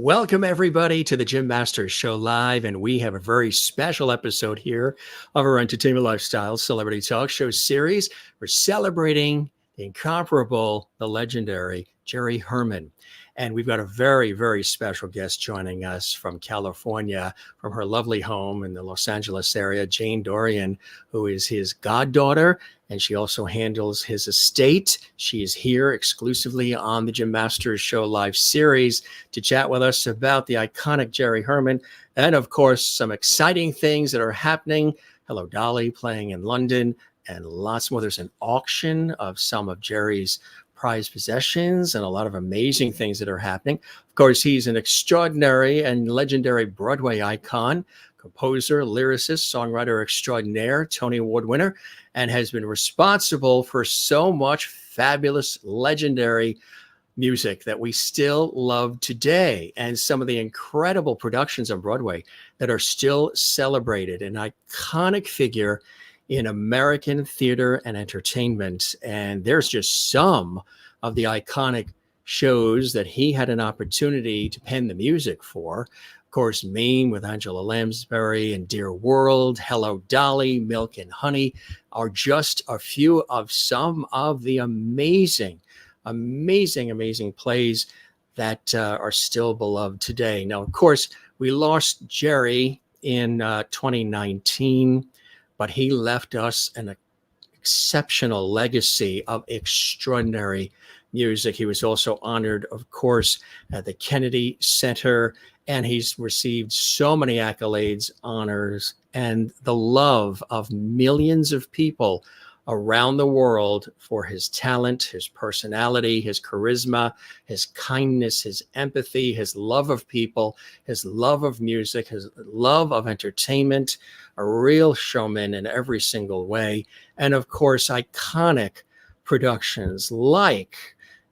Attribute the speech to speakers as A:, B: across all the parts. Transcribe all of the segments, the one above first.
A: Welcome, everybody, to the Jim Masters Show Live, and we have a very special episode here of our Entertainment Lifestyle Celebrity Talk Show series. We're celebrating the incomparable, the legendary Jerry Herman. And we've got a very, very special guest joining us from California, from her lovely home in the Los Angeles area, Jane Dorian, who is his goddaughter, and she also handles his estate. She is here exclusively on the Jim Masters Show Live series to chat with us about the iconic Jerry Herman, and of course, some exciting things that are happening. Hello Dolly playing in London, and lots more. There's an auction of some of Jerry's prized possessions and a lot of amazing things that are happening. Of course, he's an extraordinary and legendary Broadway icon, composer, lyricist, songwriter extraordinaire, Tony Award winner, and has been responsible for so much fabulous, legendary music that we still love today, and some of the incredible productions on Broadway that are still celebrated. An iconic figure in American theater and entertainment. And there's just some of the iconic shows that he had an opportunity to pen the music for. Of course, Mame with Angela Lansbury and Dear World, Hello Dolly, Milk and Honey are just a few of some of the amazing plays that are still beloved today. Now, of course, we lost Jerry in 2019, but he left us an exceptional legacy of extraordinary music. He was also honored, of course, at the Kennedy Center, and he's received so many accolades, honors, and the love of millions of people around the world for his talent, his personality, his charisma, his kindness, his empathy, his love of people, his love of music, his love of entertainment, a real showman in every single way. And of course, iconic productions like,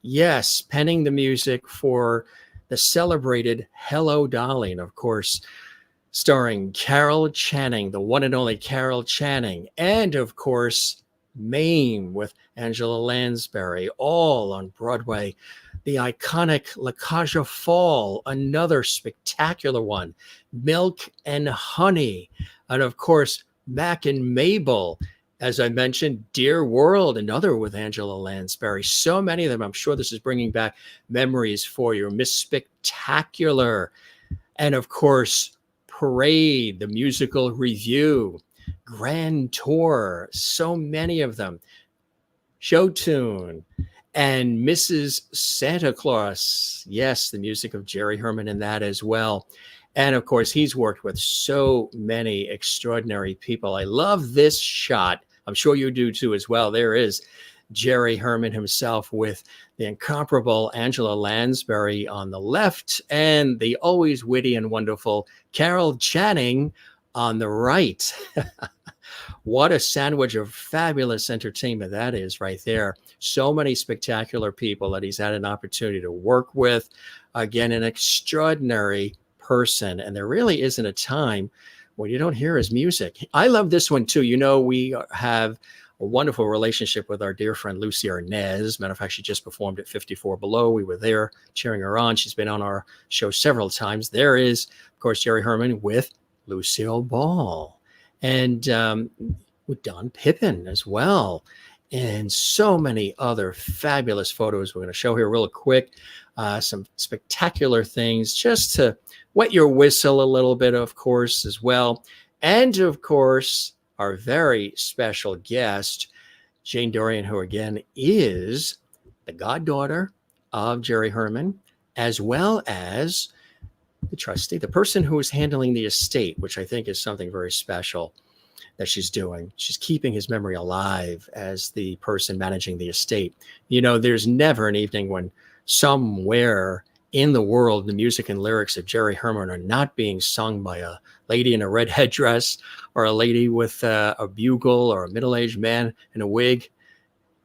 A: yes, penning the music for the celebrated Hello Dolly, and of course, starring Carol Channing, the one and only Carol Channing, and of course, Mame with Angela Lansbury, all on Broadway. The iconic La Cage aux Folles, another spectacular one. Milk and Honey, and of course, Mack and Mabel. As I mentioned, Dear World, another with Angela Lansbury. So many of them. I'm sure this is bringing back memories for you. Miss Spectacular, and of course, Parade, the musical revue. Grand Tour, so many of them. Showtune and Mrs. Santa Claus. Yes, the music of Jerry Herman in that as well. And of course, he's worked with so many extraordinary people. I love this shot. I'm sure you do too as well. There is Jerry Herman himself with the incomparable Angela Lansbury on the left and the always witty and wonderful Carol Channing on the right. What a sandwich of fabulous entertainment that is right there. So many spectacular people that he's had an opportunity to work with. Again, an extraordinary person. And there really isn't a time when you don't hear his music. I love this one too. You know, we have a wonderful relationship with our dear friend Lucy Arnaz. Matter of fact, she just performed at 54 Below. We were there cheering her on. She's been on our show several times. There is, of course, Jerry Herman with Lucille Ball, and with Don Pippin as well, and so many other fabulous photos we're going to show here real quick. Some spectacular things just to wet your whistle a little bit, of course, as well. And of course, our very special guest, Jane Dorian, who again is the goddaughter of Jerry Herman, as well as the trustee, the person who is handling the estate, which I think is something very special that she's doing. She's keeping his memory alive as the person managing the estate. You know, there's never an evening when somewhere in the world, the music and lyrics of Jerry Herman are not being sung by a lady in a red headdress or a lady with a bugle or a middle-aged man in a wig.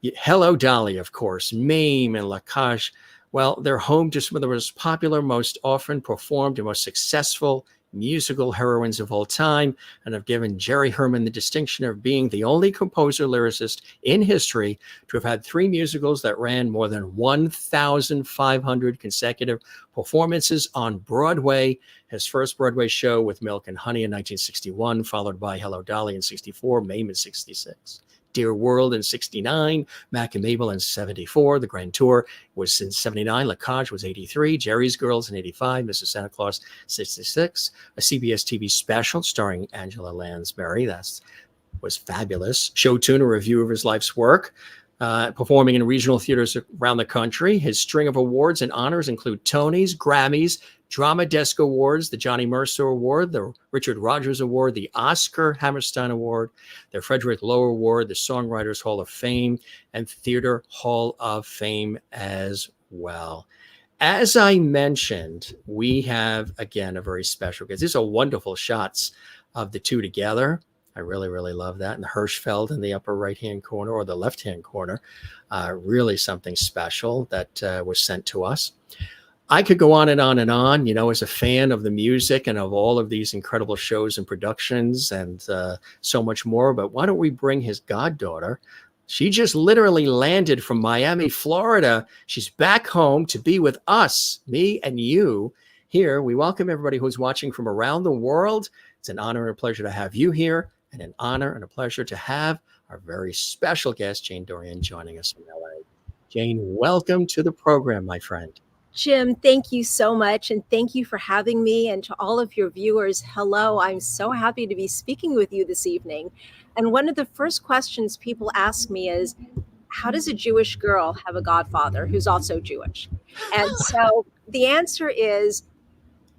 A: Hello Dolly, of course, Mame and La Cage. Well, they're home to some of the most popular, most often performed, and most successful musical heroines of all time, and have given Jerry Herman the distinction of being the only composer-lyricist in history to have had 3 musicals that ran more than 1,500 consecutive performances on Broadway. His first Broadway show with Milk and Honey in 1961, followed by Hello Dolly in 64, Mame in 66. Dear World in 69, Mack Mabel in 74. The Grand Tour was in 79. La Cage was 83. Jerry's Girls in 85. Mrs. Santa Claus 66. A CBS TV special starring Angela Lansbury. That was fabulous. Showtune, a review of his life's work. Performing in regional theaters around the country. His string of awards and honors include Tonys, Grammys, Drama Desk Awards, the Johnny Mercer Award, the Richard Rodgers Award, the Oscar Hammerstein Award, the Frederick Lowe Award, the Songwriters Hall of Fame, and Theater Hall of Fame as well. As I mentioned, we have, again, a very special guest. These are wonderful shots of the two together. I really, really love that. And the Hirschfeld in the upper right-hand corner or the left-hand corner, really something special that was sent to us. I could go on and on and on, you know, as a fan of the music and of all of these incredible shows and productions and so much more. But why don't we bring his goddaughter? She just literally landed from Miami, Florida. She's back home to be with us, me and you here. We welcome everybody who's watching from around the world. It's an honor and a pleasure to have you here, and an honor and a pleasure to have our very special guest, Jane Dorian, joining us from LA. Jane, welcome to the program, my friend.
B: Jim, thank you so much. And thank you for having me. And to all of your viewers, hello. I'm so happy to be speaking with you this evening. And one of the first questions people ask me is, how does a Jewish girl have a godfather who's also Jewish? And so the answer is,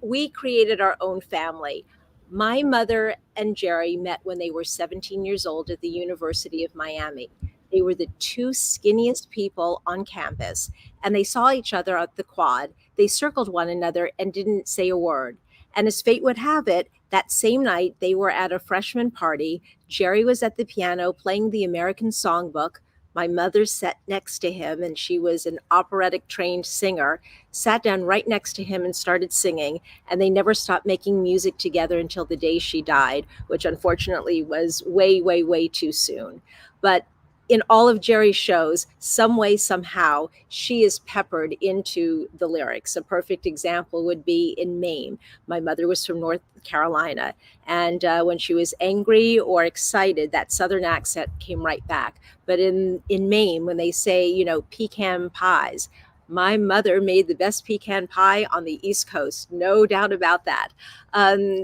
B: we created our own family. My mother and Jerry met when they were 17 years old at the University of Miami. They were the 2 skinniest people on campus, and they saw each other at the quad. They circled one another and didn't say a word. And as fate would have it, that same night they were at a freshman party. Jerry was at the piano playing the American Songbook. My mother sat next to him, and she was an operatic trained singer, sat down right next to him and started singing. And they never stopped making music together until the day she died, which unfortunately was way, way, way too soon. But in all of Jerry's shows, some way, somehow, she is peppered into the lyrics. A perfect example would be in Mame. My mother was from North Carolina, and when she was angry or excited, that Southern accent came right back. But in Mame, when they say, you know, pecan pies, my mother made the best pecan pie on the East Coast, no doubt about that.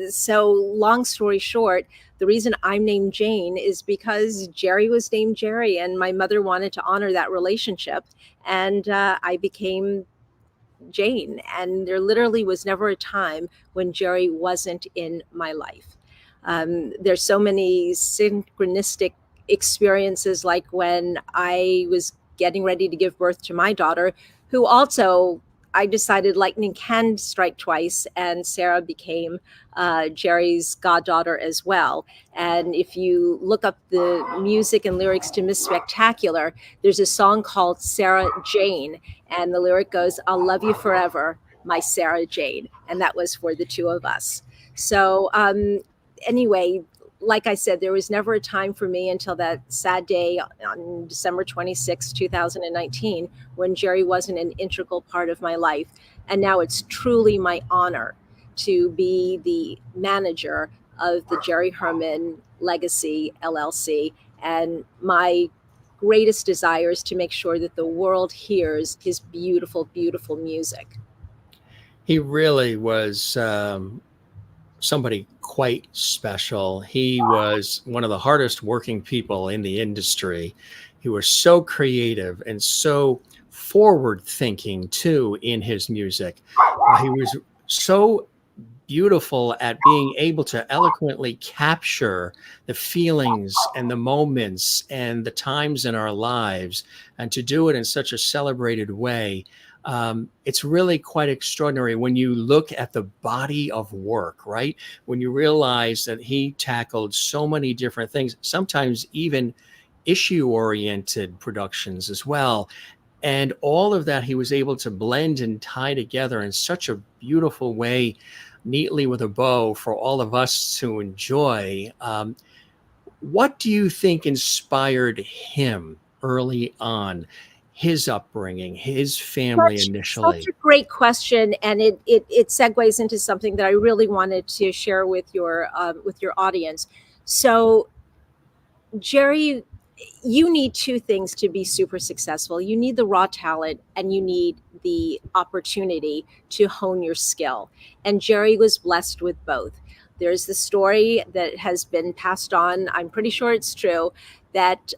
B: So long story short, the reason I'm named Jane is because Jerry was named Jerry, and my mother wanted to honor that relationship. And I became Jane. And there literally was never a time when Jerry wasn't in my life. There's so many synchronistic experiences, like when I was getting ready to give birth to my daughter, who also, I decided lightning can strike twice, and Sarah became Jerry's goddaughter as well. And if you look up the music and lyrics to Miss Spectacular, there's a song called Sarah Jane, and the lyric goes, "I'll love you forever, my Sarah Jane." And that was for the 2 of us. So anyway, like I said, there was never a time for me until that sad day on December 26, 2019, when Jerry wasn't an integral part of my life. And now it's truly my honor to be the manager of the Jerry Herman Legacy LLC. And my greatest desire is to make sure that the world hears his beautiful, beautiful music.
A: He really was somebody quite special. He was one of the hardest working people in the industry. He was so creative and so forward thinking too in his music. He was so beautiful at being able to eloquently capture the feelings and the moments and the times in our lives, and to do it in such a celebrated way. It's really quite extraordinary when you look at the body of work, right? When you realize that he tackled so many different things, sometimes even issue-oriented productions as well. And all of that he was able to blend and tie together in such a beautiful way. neatly with a bow for all of us to enjoy. What do you think inspired him early on, his upbringing, his family
B: Such
A: initially?
B: a great question, and it segues into something that I really wanted to share with your audience. So, Jerry, you need two things to be super successful. You need the raw talent, and you need the opportunity to hone your skill. And Jerry was blessed with both. There's the story that has been passed on, I'm pretty sure it's true, that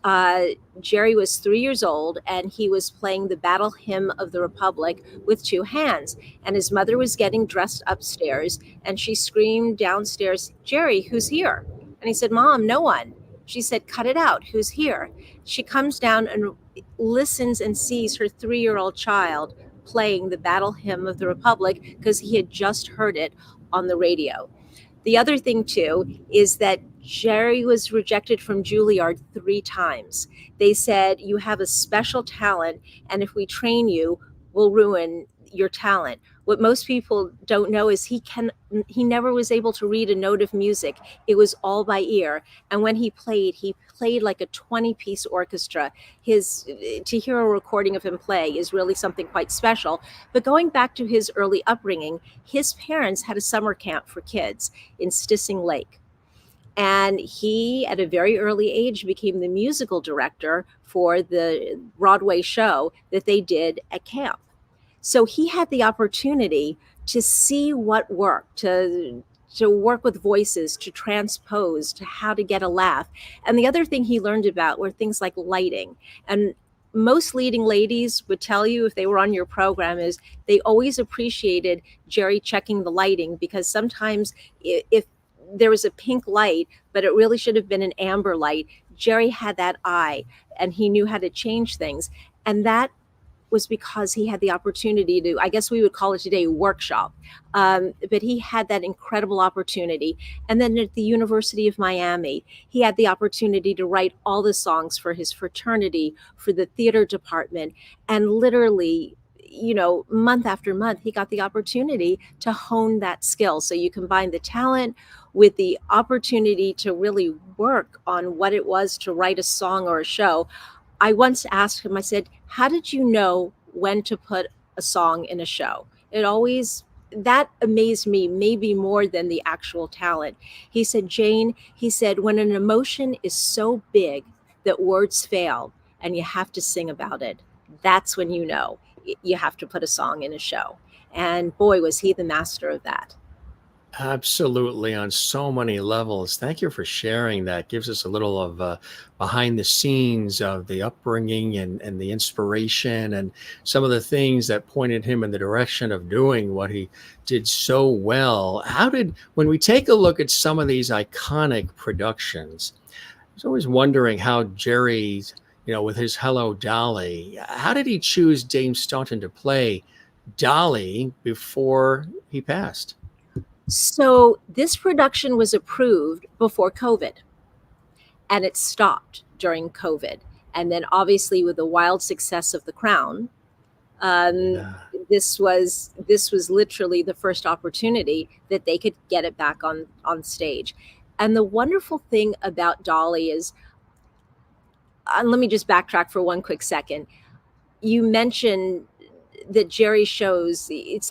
B: Jerry was 3 years old and he was playing the Battle Hymn of the Republic with two hands. And his mother was getting dressed upstairs and she screamed downstairs, "Jerry, who's here?" And he said, "Mom, no one." She said, "Cut it out. Who's here?" She comes down and listens and sees her 3-year-old child playing the Battle Hymn of the Republic because he had just heard it on the radio. The other thing, too, is that Jerry was rejected from Juilliard 3 times. They said, "You have a special talent, and if we train you, we'll ruin your talent." What most people don't know is he never was able to read a note of music. It was all by ear. And when he played like a 20-piece orchestra. To hear a recording of him play is really something quite special. But going back to his early upbringing, his parents had a summer camp for kids in Stissing Lake. And he, at a very early age, became the musical director for the Broadway show that they did at camp. So he had the opportunity to see what worked, to work with voices, to transpose, to how to get a laugh. And the other thing he learned about were things like lighting. And most leading ladies would tell you if they were on your program is they always appreciated Jerry checking the lighting, because sometimes if there was a pink light, but it really should have been an amber light, Jerry had that eye and he knew how to change things. And that was because he had the opportunity to, I guess we would call it today, workshop. But he had that incredible opportunity. And then at the University of Miami, he had the opportunity to write all the songs for his fraternity, for the theater department. And literally, month after month, he got the opportunity to hone that skill. So you combine the talent with the opportunity to really work on what it was to write a song or a show. I once asked him, I said, "How did you know when to put a song in a show?" That amazed me, maybe more than the actual talent. He said, "Jane," he said, "when an emotion is so big that words fail and you have to sing about it, that's when you know you have to put a song in a show." And boy, was he the master of that.
A: Absolutely, on so many levels. Thank you for sharing that. Gives us a little of behind the scenes of the upbringing and the inspiration and some of the things that pointed him in the direction of doing what he did so well. When we take a look at some of these iconic productions, I was always wondering how Jerry, with his Hello Dolly, how did he choose Dame Staunton to play Dolly before he passed?
B: So this production was approved before COVID, and it stopped during COVID. And then obviously with the wild success of The Crown,
A: Yeah.
B: this was literally the first opportunity that they could get it back on stage. And the wonderful thing about Dolly is, let me just backtrack for one quick second. You mentioned that Jerry shows, it's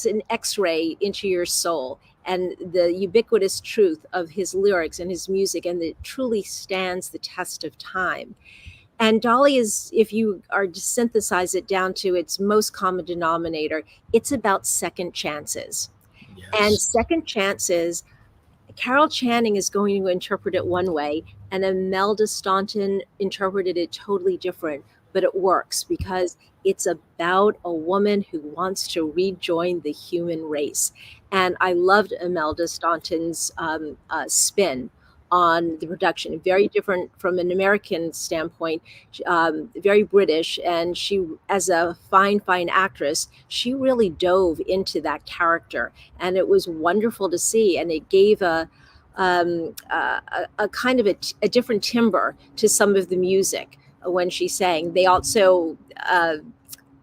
B: an X-ray into your soul, and the ubiquitous truth of his lyrics and his music, and it truly stands the test of time. And Dolly is, if you are to synthesize it down to its most common denominator, it's about second chances. And
A: Yes.
B: second chances, Carol Channing is going to interpret it one way, and Imelda Staunton interpreted it totally different. But it works because it's about a woman who wants to rejoin the human race. And I loved Imelda Staunton's spin on the production, very different from an American standpoint, very British. And she, as a fine, fine actress, she really dove into that character. And it was wonderful to see. And it gave a kind of a different timbre to some of the music when she sang. They also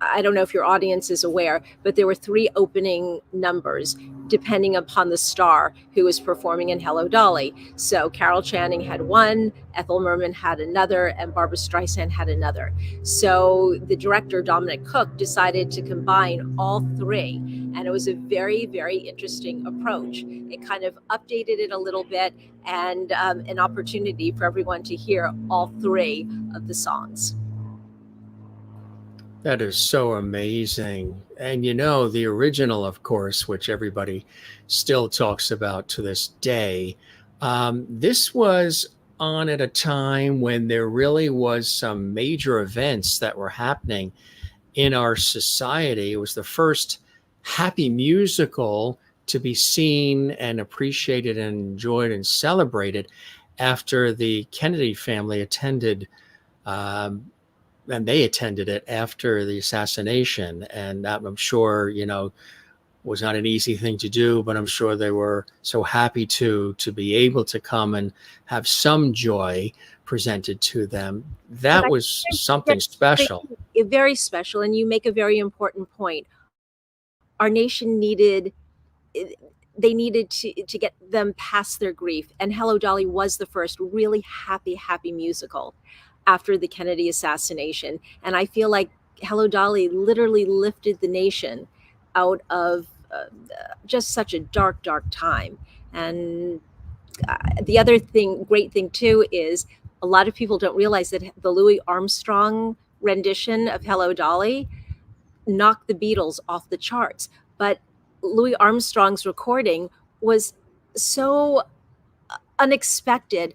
B: I don't know if your audience is aware, but there were 3 opening numbers depending upon the star who was performing in Hello Dolly. So Carol Channing had one, Ethel Merman had another, and Barbra Streisand had another. So the director, Dominic Cook, decided to combine all 3. And it was a very, very interesting approach. It kind of updated it a little bit, and an opportunity for everyone to hear all 3 of the songs.
A: That is so amazing. And the original, of course, which everybody still talks about to this day, this was on at a time when there really was some major events that were happening in our society. It was the first happy musical to be seen and appreciated and enjoyed and celebrated after the Kennedy family attended and they attended it after the assassination. And that, I'm sure, was not an easy thing to do, but I'm sure they were so happy to be able to come and have some joy presented to them. That was something special.
B: Very special. And you make a very important point. Our nation needed to get them past their grief. And Hello Dolly was the first really happy musical after the Kennedy assassination. And I feel like Hello Dolly literally lifted the nation out of just such a dark time. And the other great thing too, is a lot of people don't realize that the Louis Armstrong rendition of Hello Dolly knocked the Beatles off the charts. But Louis Armstrong's recording was so unexpected.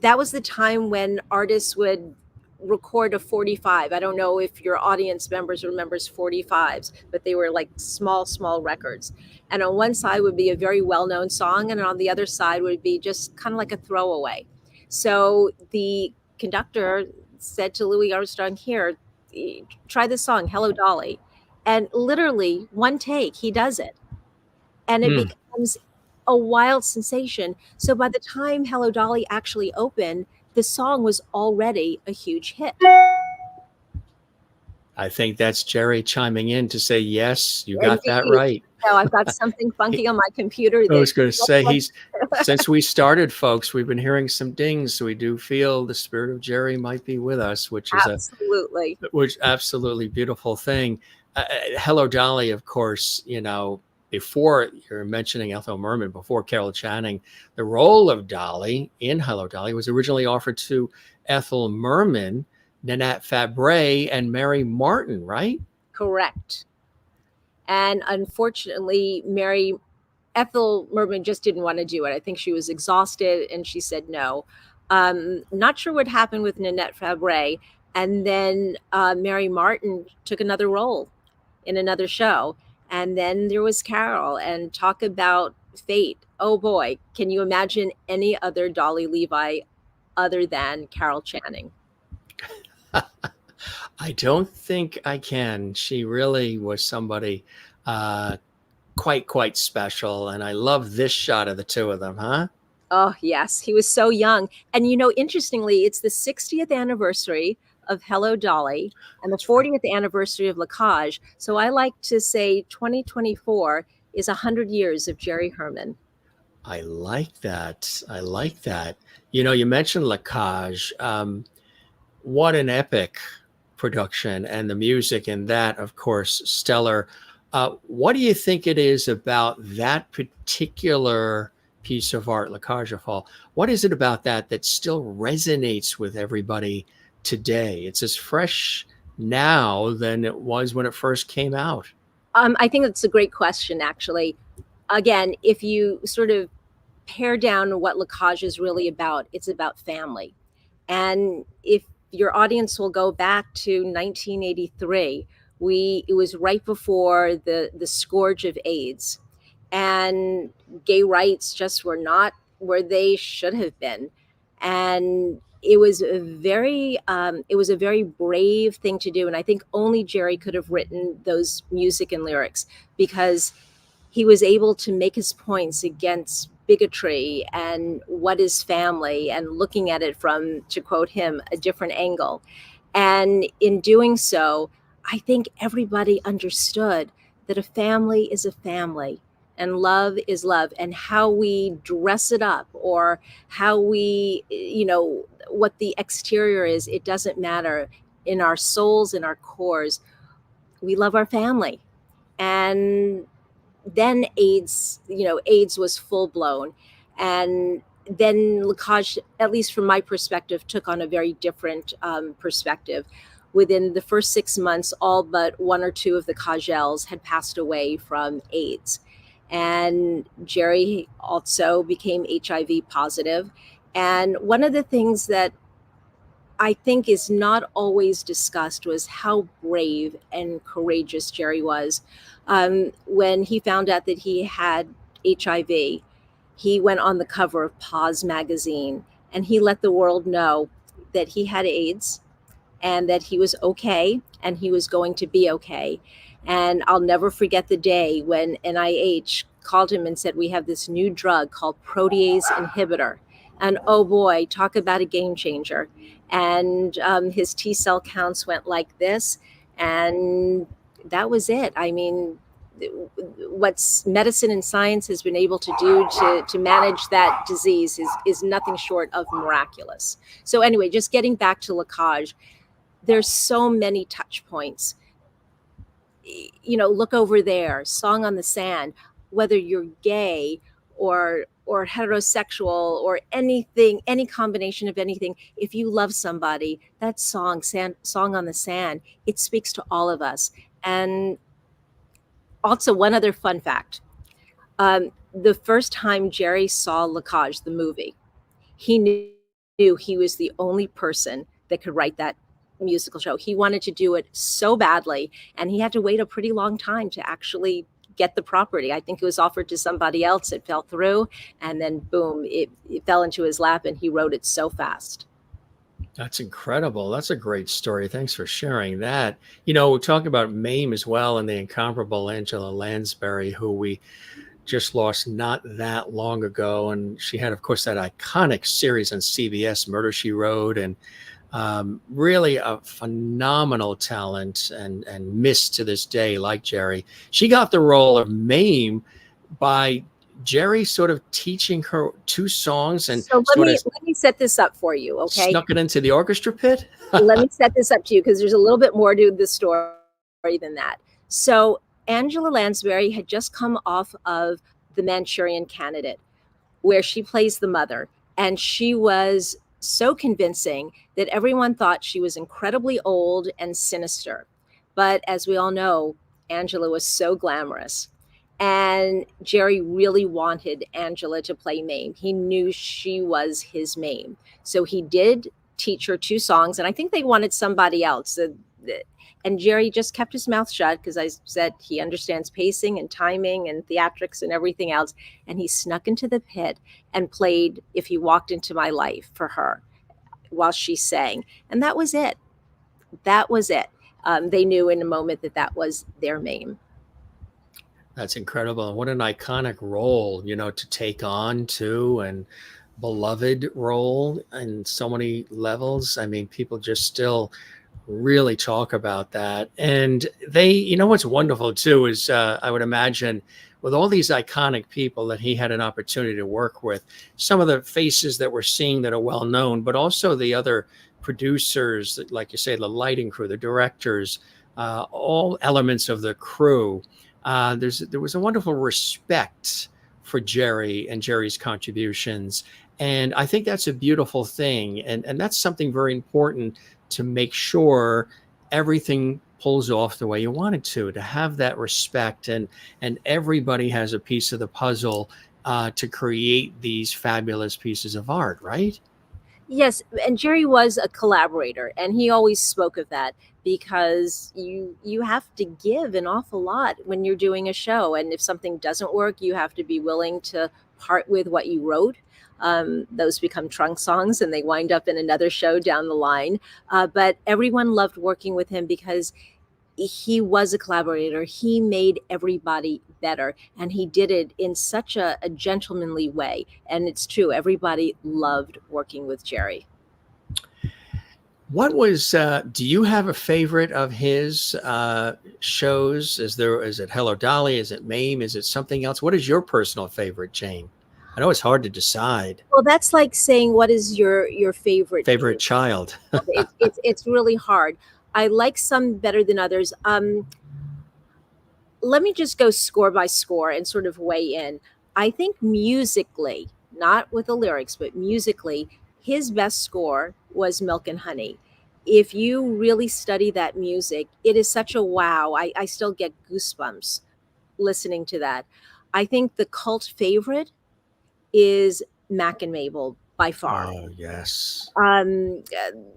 B: That was the time when artists would record a 45. I don't know if your audience members remembers 45s, but they were like small records. And on one side would be a very well-known song, and on the other side would be just kind of like a throwaway. So the conductor said to Louis Armstrong, "Here, try this song, Hello Dolly." And literally one take, he does it. And it becomes a wild sensation. So by the time Hello Dolly actually opened, the song was already a huge hit.
A: I think that's Jerry chiming in to say, yes, you got that right.
B: No, I've got something funky on my computer.
A: I was going to say, since we started, folks, we've been hearing some dings. So we do feel the spirit of Jerry might be with us, which is absolutely beautiful thing. Hello Dolly, of course, before you're mentioning Ethel Merman, before Carol Channing, the role of Dolly in Hello Dolly was originally offered to Ethel Merman, Nanette Fabray, and Mary Martin, right?
B: Correct. And unfortunately, Ethel Merman just didn't want to do it. I think she was exhausted and she said no. Not sure what happened with Nanette Fabray. And then Mary Martin took another role in another show. And then there was Carol, and talk about fate. Oh boy, can you imagine any other Dolly Levi other than Carol Channing?
A: I don't think I can. She really was somebody quite special. And I love this shot of the two of them, huh?
B: Oh, yes. He was so young. And, interestingly, it's the 60th anniversary of Hello Dolly and the 40th anniversary of La Cage. So I like to say 2024 is 100 years of Jerry Herman.
A: I like that. You mentioned La Cage. What an epic production, and the music in that, of course, stellar. What do you think it is about that particular piece of art, La Cage aux Folles? What is it about that still resonates with everybody today? It's as fresh now than it was when it first came out.
B: I think that's a great question, actually. Again, if you sort of pare down what La Cage is really about, it's about family. And if your audience will go back to 1983, it was right before the scourge of AIDS, and gay rights just were not where they should have been. And it was a very brave thing to do. And I think only Jerry could have written those music and lyrics, because he was able to make his points against bigotry and what is family, and looking at it from, to quote him, a different angle. And in doing so, I think everybody understood that a family is a family and love is love, and how we dress it up or how we, what the exterior is, it doesn't matter. In our souls, in our cores, we love our family. And then AIDS was full blown. And then La Cage, at least from my perspective, took on a very different perspective. Within the first 6 months, all but one or two of the Cagels had passed away from AIDS. And Jerry also became HIV positive. And one of the things that I think is not always discussed was how brave and courageous Jerry was. When he found out that he had HIV, he went on the cover of Pause magazine and he let the world know that he had AIDS and that he was okay and he was going to be okay. And I'll never forget the day when NIH called him and said, we have this new drug called protease inhibitor. And oh boy, talk about a game changer. And his T cell counts went like this. And that was it. I mean, what's medicine and science has been able to do to manage that disease is nothing short of miraculous. So anyway, just getting back to La Cage, there's so many touch points. Look over there, Song on the Sand, whether you're gay or heterosexual or anything, any combination of anything, if you love somebody, that Song on the Sand, it speaks to all of us. And also, one other fun fact. The first time Jerry saw La Cage, the movie, he knew he was the only person that could write that musical show. He wanted to do it so badly, and he had to wait a pretty long time to actually get the property. I think it was offered to somebody else. It fell through, and then boom, it fell into his lap, and he wrote it so fast.
A: That's incredible. That's a great story. Thanks for sharing that. We'll talk about Mame as well, and the incomparable Angela Lansbury, who we just lost not that long ago. And she had, of course, that iconic series on CBS, Murder, She Wrote, and really a phenomenal talent and missed to this day, like Jerry. She got the role of Mame by Jerry sort of teaching her two songs, and
B: so let me set this up for you, okay?
A: Snuck it into the orchestra pit.
B: Let me set this up to you because there's a little bit more to the story than that. So Angela Lansbury had just come off of The Manchurian Candidate, where she plays the mother, and she was so convincing that everyone thought she was incredibly old and sinister. But as we all know, Angela was so glamorous. And Jerry really wanted Angela to play Mame. He knew she was his Mame. So he did teach her two songs, and I think they wanted somebody else. And Jerry just kept his mouth shut because I said he understands pacing and timing and theatrics and everything else. And he snuck into the pit and played If You Walked Into My Life for her while she sang. And that was it. That was it. They knew in a moment that that was their Mame.
A: That's incredible. And what an iconic role, to take on too, and beloved role in so many levels. I mean, people just still really talk about that. And they, what's wonderful too is I would imagine with all these iconic people that he had an opportunity to work with, some of the faces that we're seeing that are well known, but also the other producers, like you say, the lighting crew, the directors, all elements of the crew. There was a wonderful respect for Jerry and Jerry's contributions. And I think that's a beautiful thing. And that's something very important to make sure everything pulls off the way you want it to have that respect. And everybody has a piece of the puzzle to create these fabulous pieces of art, right?
B: Yes, and Jerry was a collaborator, and he always spoke of that because you have to give an awful lot when you're doing a show, and if something doesn't work, you have to be willing to part with what you wrote. Those become trunk songs, and they wind up in another show down the line. But everyone loved working with him because he was a collaborator. He made everybody better, and he did it in such a gentlemanly way. And it's true, everybody loved working with Jerry.
A: What was, do you have a favorite of his shows? Is it Hello Dolly? Is it Mame? Is it something else? What is your personal favorite, Jane? I know it's hard to decide.
B: Well, that's like saying, what is your favorite
A: Favorite child?
B: it's really hard. I like some better than others. Let me just go score by score and sort of weigh in. I think musically, not with the lyrics, but musically, his best score was Milk and Honey. If you really study that music, it is such a wow. I still get goosebumps listening to that. I think the cult favorite is Mack and Mabel by far.
A: Oh, yes.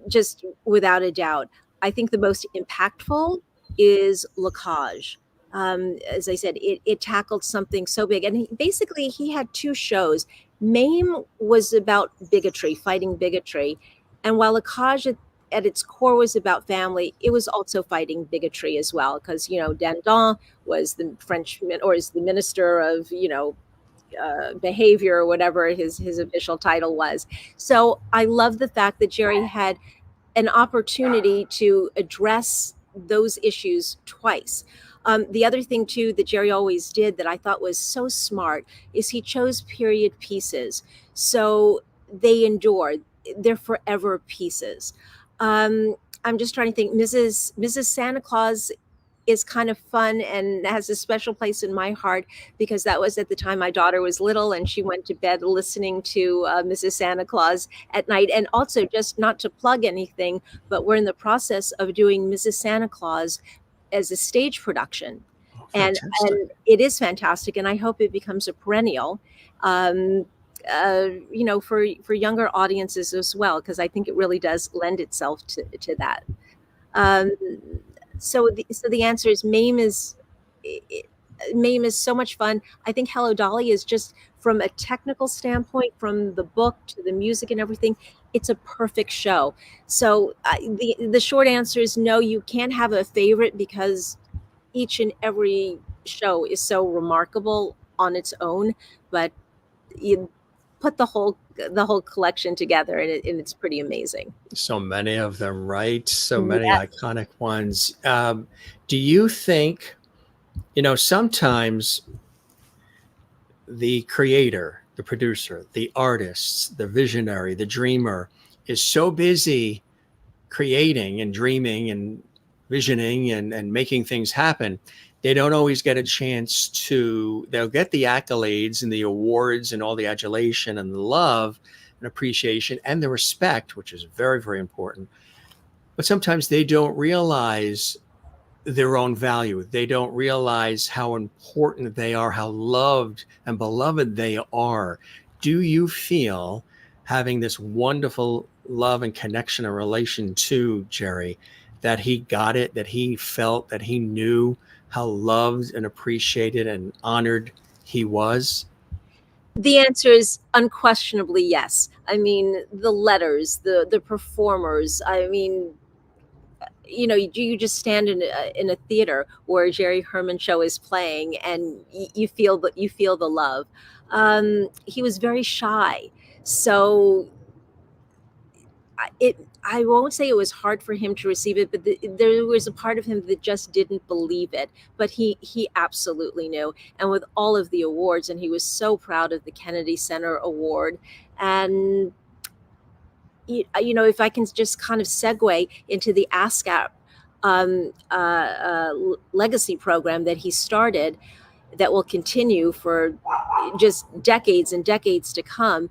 B: Just without a doubt. I think the most impactful is La Cage. As I said, it tackled something so big. And basically, he had two shows. Mame was about bigotry, fighting bigotry. And while La Cage at its core was about family, it was also fighting bigotry as well. Because, Dandon was the Frenchman, or is the minister of, behavior, or whatever his official title was. So I love the fact that Jerry had an opportunity to address those issues twice. The other thing too that Jerry always did that I thought was so smart is he chose period pieces, so they endure. They're forever pieces. I'm just trying to think. Mrs. Santa Claus is kind of fun and has a special place in my heart because that was at the time my daughter was little and she went to bed listening to Mrs. Santa Claus at night. And also, just not to plug anything, but we're in the process of doing Mrs. Santa Claus as a stage production.
A: Oh,
B: and it is fantastic. And I hope it becomes a perennial, for younger audiences as well, because I think it really does lend itself to that. So the answer is Mame is so much fun. I think Hello Dolly is just, from a technical standpoint, from the book to the music and everything, it's a perfect show. So the short answer is no, you can't have a favorite because each and every show is so remarkable on its own. But you put the whole collection together and it's pretty amazing.
A: So many of them, right? So many iconic ones. Do you think, sometimes the creator, the producer, the artist, the visionary, the dreamer is so busy creating and dreaming and visioning and making things happen, they don't always get a chance they'll get the accolades and the awards and all the adulation and the love and appreciation and the respect, which is very, very important. But sometimes they don't realize their own value. They don't realize how important they are, how loved and beloved they are. Do you feel, having this wonderful love and connection and relation to Jerry, that he got it, that he felt, that he knew how loved and appreciated and honored he was?
B: The answer is unquestionably yes. I mean, the letters, the performers. I mean, you just stand in a theater where a Jerry Herman show is playing, and you feel the love. He was very shy, so I won't say it was hard for him to receive it, but there was a part of him that just didn't believe it. But he absolutely knew. And with all of the awards, and he was so proud of the Kennedy Center Award. And, if I can just kind of segue into the ASCAP legacy program that he started, that will continue for just decades and decades to come.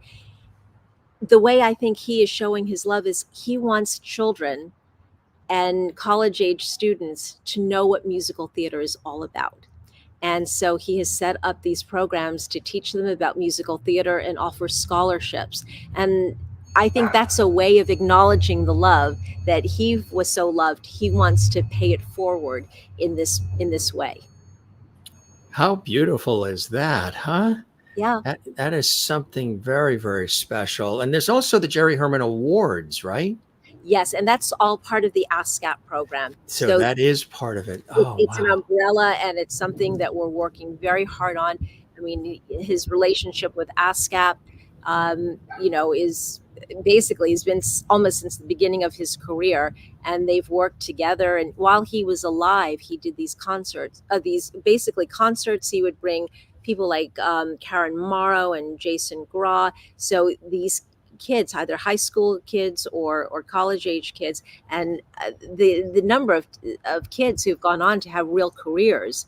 B: The way I think he is showing his love is he wants children and college-age students to know what musical theater is all about. And so he has set up these programs to teach them about musical theater and offer scholarships. And I think that's a way of acknowledging the love that he was so loved. He wants to pay it forward in this way.
A: How beautiful is that, huh?
B: Yeah.
A: That is something very, very special. And there's also the Jerry Herman Awards, right?
B: Yes, and that's all part of the ASCAP program.
A: So that is part of it. Oh,
B: it's
A: wow.
B: an umbrella, and it's something that we're working very hard on. I mean, his relationship with ASCAP, is basically he's been almost since the beginning of his career, and they've worked together. And while he was alive, he did these concerts, these basically concerts. He would bring people like Karen Morrow and Jason Graw. So these kids, either high school kids or college age kids, and the number of kids who've gone on to have real careers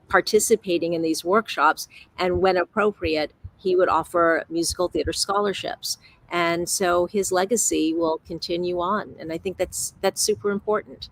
B: participating in these workshops. And when appropriate, he would offer musical theater scholarships. And so his legacy will continue on. And I think that's super important.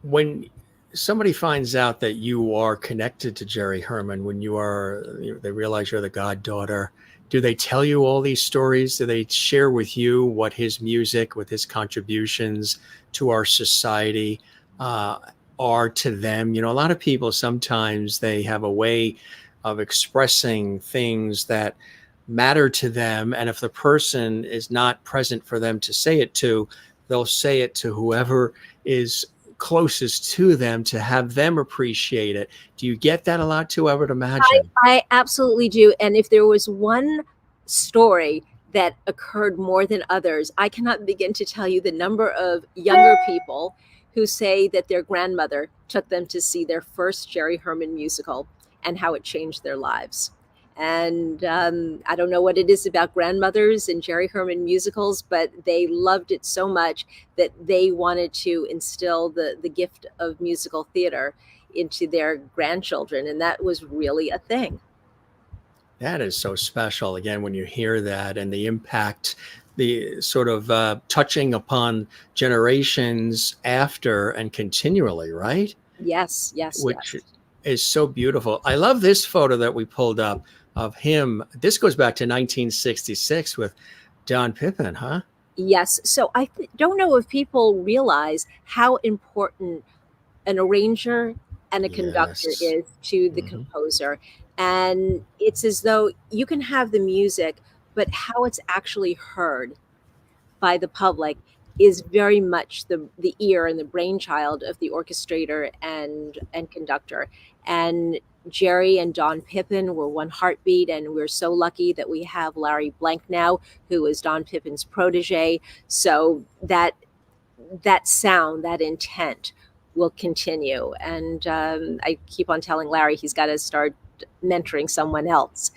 A: When somebody finds out that you are connected to Jerry Herman, when they realize you're the goddaughter, do they tell you all these stories? Do they share with you what his music, with his contributions to our society are to them? A lot of people, sometimes they have a way of expressing things that matter to them. And if the person is not present for them to say it to, they'll say it to whoever is closest to them to have them appreciate it. Do you get that a lot too, I would imagine?
B: I absolutely do. And if there was one story that occurred more than others, I cannot begin to tell you the number of younger people who say that their grandmother took them to see their first Jerry Herman musical and how it changed their lives. And I don't know what it is about grandmothers and Jerry Herman musicals, but they loved it so much that they wanted to instill the gift of musical theater into their grandchildren. And that was really a thing.
A: That is so special. Again, when you hear that and the impact, the sort of touching upon generations after and continually, right?
B: Yes.
A: Which is so beautiful. I love this photo that we pulled up of him. This goes back to 1966 with Don Pippin, huh?
B: Yes. So I don't know if people realize how important an arranger and a conductor is to the composer. And it's as though you can have the music, but how it's actually heard by the public is very much the ear and the brainchild of the orchestrator and conductor. And Jerry and Don Pippin were one heartbeat, and we're so lucky that we have Larry Blank now, who is Don Pippin's protege. So that sound, that intent will continue. And I keep on telling Larry he's got to start mentoring someone else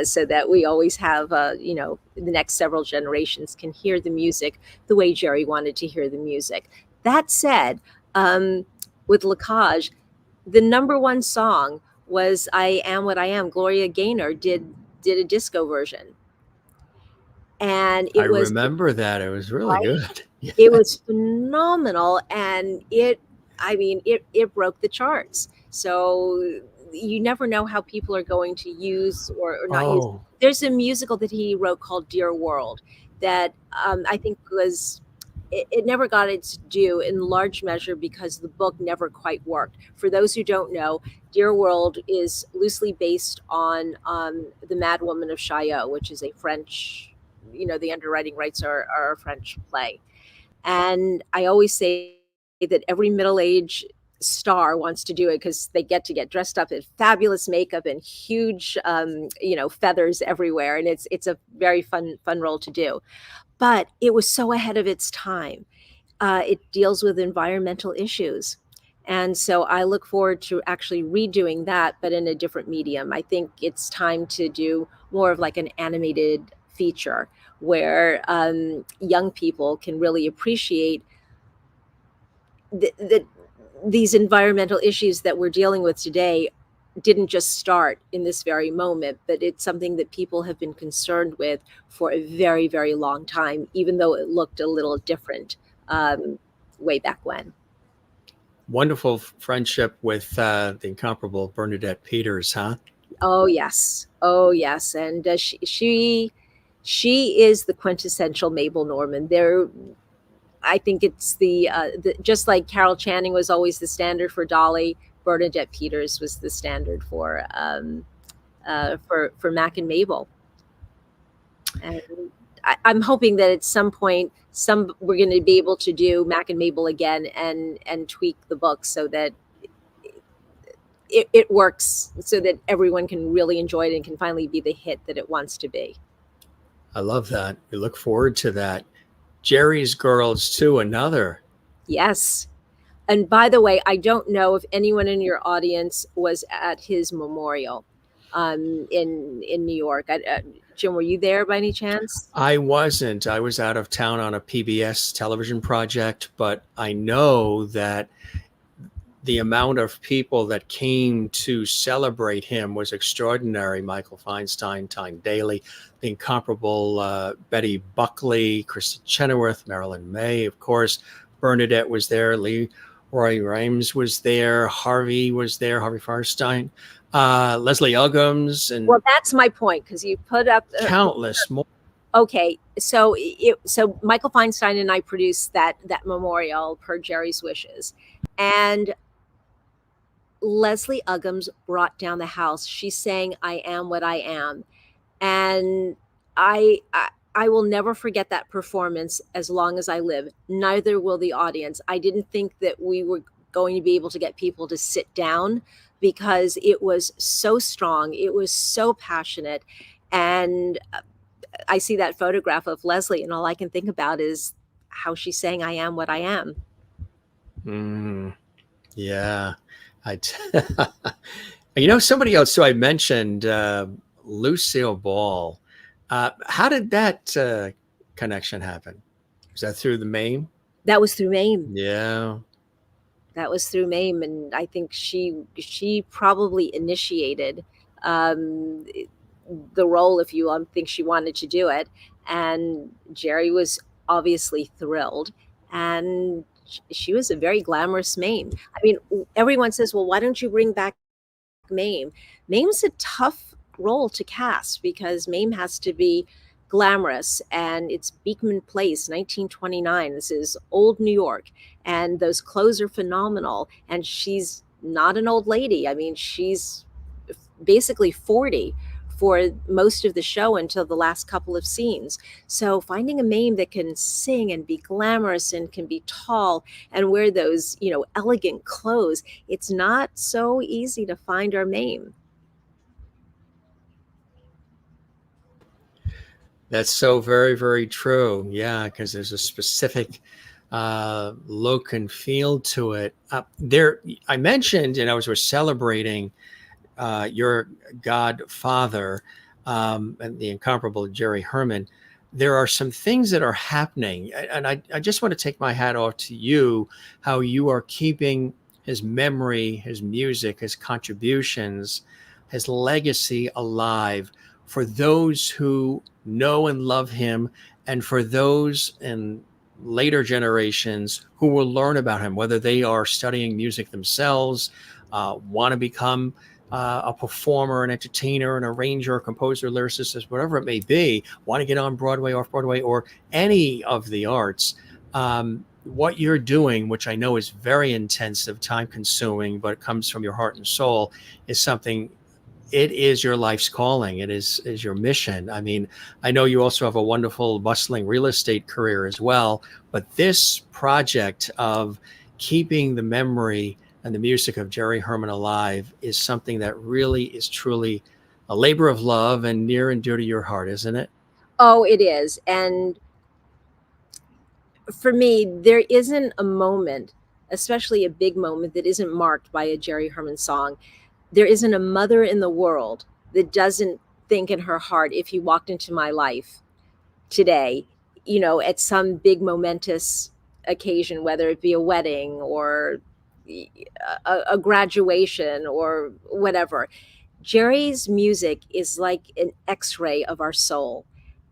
B: so that we always have, the next several generations can hear the music the way Jerry wanted to hear the music. That said, with La Cage, the number one song was I Am What I Am. Gloria Gaynor did a disco version. And I
A: remember that. It was really good.
B: Yeah. It was phenomenal. And it broke the charts. So you never know how people are going to use or not use. There's a musical that he wrote called Dear World that I think it never got its due in large measure because the book never quite worked. For those who don't know, Dear World is loosely based on The Mad Woman of Chaillot, which is a French, the underwriting rights are a French play. And I always say that every middle-aged star wants to do it because they get dressed up in fabulous makeup and huge, feathers everywhere. And it's a very fun role to do. But it was so ahead of its time. It deals with environmental issues. And so I look forward to actually redoing that, but in a different medium. I think it's time to do more of like an animated feature where young people can really appreciate these environmental issues that we're dealing with today didn't just start in this very moment, but it's something that people have been concerned with for a very, very long time, even though it looked a little different way back when.
A: Wonderful friendship with the incomparable Bernadette Peters, huh?
B: Oh, yes. And she is the quintessential Mabel Normand. I think it's the just like Carol Channing was always the standard for Dolly, Bernadette Peters was the standard for Mack and Mabel. And I'm hoping that at some point we're going to be able to do Mack and Mabel again and tweak the book so that it works, so that everyone can really enjoy it and can finally be the hit that it wants to be.
A: I love that. We look forward to that. Jerry's Girls too, another.
B: Yes. And by the way, I don't know if anyone in your audience was at his memorial in New York. Jim, were you there by any chance?
A: I wasn't. I was out of town on a PBS television project, but I know that the amount of people that came to celebrate him was extraordinary. Michael Feinstein, Tyne Daly, the incomparable Betty Buckley, Kristen Chenoweth, Marilyn May, of course. Bernadette was there. Leroy Rimes was there. Harvey was there. Harvey Firestein. Leslie Uggams. And
B: well, that's my point, because you put up
A: countless more.
B: Okay, so Michael Feinstein and I produced that memorial per Jerry's wishes, and Leslie Uggams brought down the house. She sang "I Am What I Am," and I will never forget that performance as long as I live. Neither will the audience. I didn't think that we were going to be able to get people to sit down, because it was so strong. It was so passionate. And I see that photograph of Leslie, and all I can think about is how she sang "I Am What I Am."
A: Yeah. Somebody else who I mentioned, Lucille Ball. How did that connection happen? Was that through the Mame?
B: That was through Mame.
A: Yeah.
B: That was through Mame, and I think she probably initiated the role, if you think she wanted to do it. And Jerry was obviously thrilled, and she was a very glamorous Mame. I mean, everyone says, well, why don't you bring back Mame? Mame's a tough role to cast, because Mame has to be glamorous, and it's Beekman Place, 1929. This is old New York, and those clothes are phenomenal. And she's not an old lady. I mean, she's basically 40 for most of the show until the last couple of scenes. So finding a Mame that can sing and be glamorous and can be tall and wear those, elegant clothes, it's not so easy to find our Mame.
A: That's so very, very true. Yeah, because there's a specific look and feel to it. I mentioned, as we're celebrating your godfather and the incomparable Jerry Herman, there are some things that are happening. And I just want to take my hat off to you, how you are keeping his memory, his music, his contributions, his legacy alive for those who know and love him, and for those in later generations who will learn about him, whether they are studying music themselves, want to become a performer, an entertainer, an arranger, a composer, lyricist, whatever it may be, want to get on Broadway, off Broadway, or any of the arts. What you're doing, which I know is very intensive, time consuming, but comes from your heart and soul, is something. It is your life's calling. It is your mission. I mean, I know you also have a wonderful, bustling real estate career as well, but this project of keeping the memory and the music of Jerry Herman alive is something that really is truly a labor of love and near and dear to your heart, isn't it?
B: Oh, it is. And for me, there isn't a moment, especially a big moment, that isn't marked by a Jerry Herman song. There isn't a mother in the world that doesn't think in her heart, if he walked into my life today, at some big momentous occasion, whether it be a wedding or a graduation or whatever, Jerry's music is like an X-ray of our soul.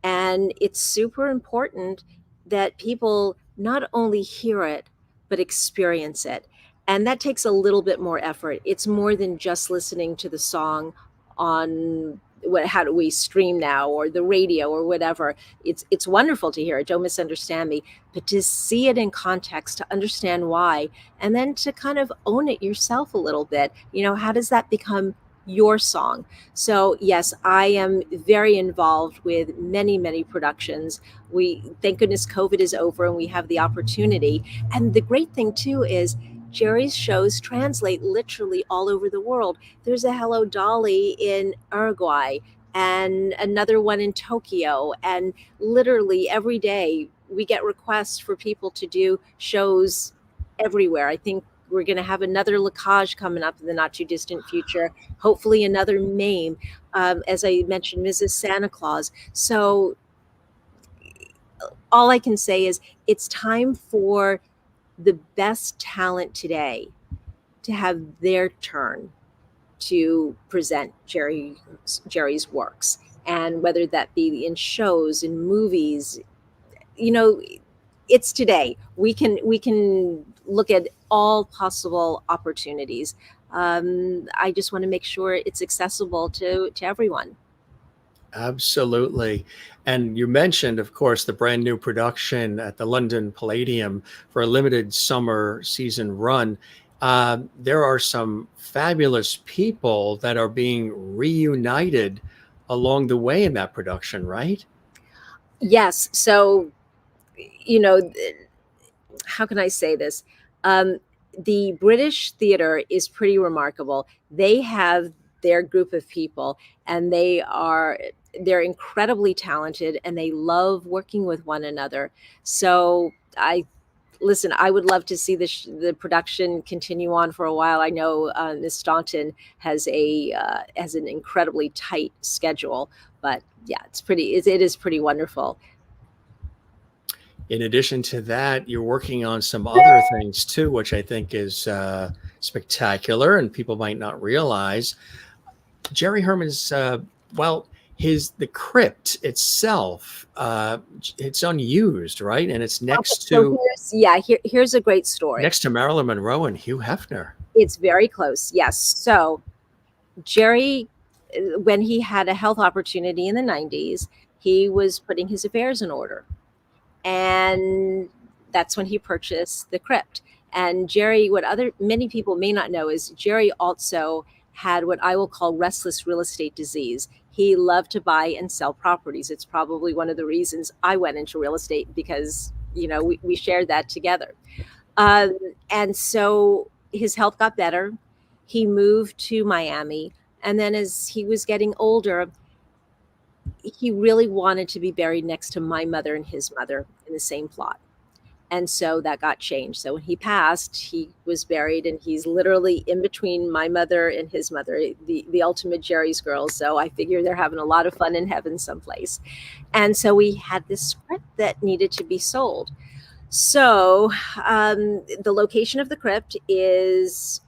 B: And it's super important that people not only hear it, but experience it. And that takes a little bit more effort. It's more than just listening to the song on how do we stream now, or the radio, or whatever. It's wonderful to hear it, don't misunderstand me, but to see it in context, to understand why, and then to kind of own it yourself a little bit. How does that become your song? So yes, I am very involved with many, many productions. Thank goodness COVID is over and we have the opportunity. And the great thing too is Jerry's shows translate literally all over the world. There's a Hello Dolly in Uruguay. and another one in Tokyo. And literally every day we get requests for people to do shows everywhere. I think we're going to have another La Cage coming up in the not too distant future, hopefully another Mame, as I mentioned, Mrs. Santa Claus. So all I can say is it's time for the best talent today to have their turn to present Jerry's works. And whether that be in shows, in movies, you know, it's today. We can look at all possible opportunities. I just want to make sure it's accessible to everyone.
A: Absolutely. And you mentioned, of course, the brand new production at the London Palladium for a limited summer season run. There are some fabulous people that are being reunited along the way in that production, right?
B: Yes. So, you know, how can I say this? Um, the British theater is pretty remarkable. They have their group of people, and they're incredibly talented, and they love working with one another. So I would love to see the production continue on for a while. I know Miss Staunton has an incredibly tight schedule, but yeah, it is pretty wonderful.
A: In addition to that, you're working on some other things too, which I think is spectacular and people might not realize. Jerry Herman's, well, the crypt itself, it's unused, right? And it's next
B: So
A: to
B: here's a great story.
A: next to Marilyn Monroe and Hugh Hefner.
B: It's very close. Yes. So Jerry, when he had a health opportunity in the 90s, he was putting his affairs in order. And that's when he purchased the crypt. And Jerry, many people may not know is Jerry also had what I will call restless real estate disease. He loved to buy and sell properties. It's probably one of the reasons I went into real estate, because, we shared that together. And so his health got better. He moved to Miami. And then as he was getting older, he really wanted to be buried next to my mother and his mother in the same plot. And so that got changed. So when he passed, he was buried, and he's literally in between my mother and his mother, the ultimate Jerry's girls. So I figure they're having a lot of fun in heaven someplace. And so we had this script that needed to be sold. So the location of the crypt is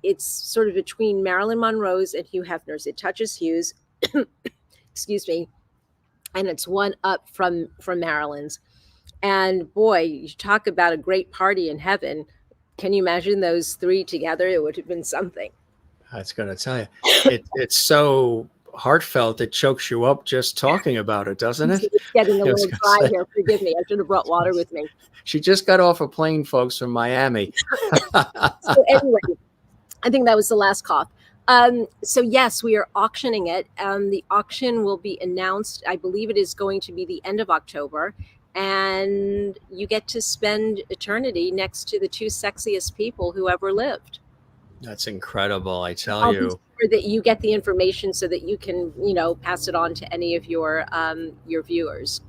B: it's sort of between Marilyn Monroe's and Hugh Hefner's. It touches Hugh's, excuse me, and it's one up from Marilyn's. And boy, you talk about a great party in heaven. Can you imagine those three together? It would have been something.
A: I was going to tell you, it's so heartfelt it chokes you up just talking about it, doesn't it?
B: It's getting a little dry here. Forgive me. I should have brought water with me.
A: She just got off a plane, folks, from Miami.
B: So anyway, I think that was the last cough. So yes, we are auctioning it. The auction will be announced. I believe it is going to be the end of October. And you get to spend eternity next to the two sexiest people who ever lived.
A: That's incredible, I tell you.
B: Sure that you get the information so that you can, pass it on to any of your viewers.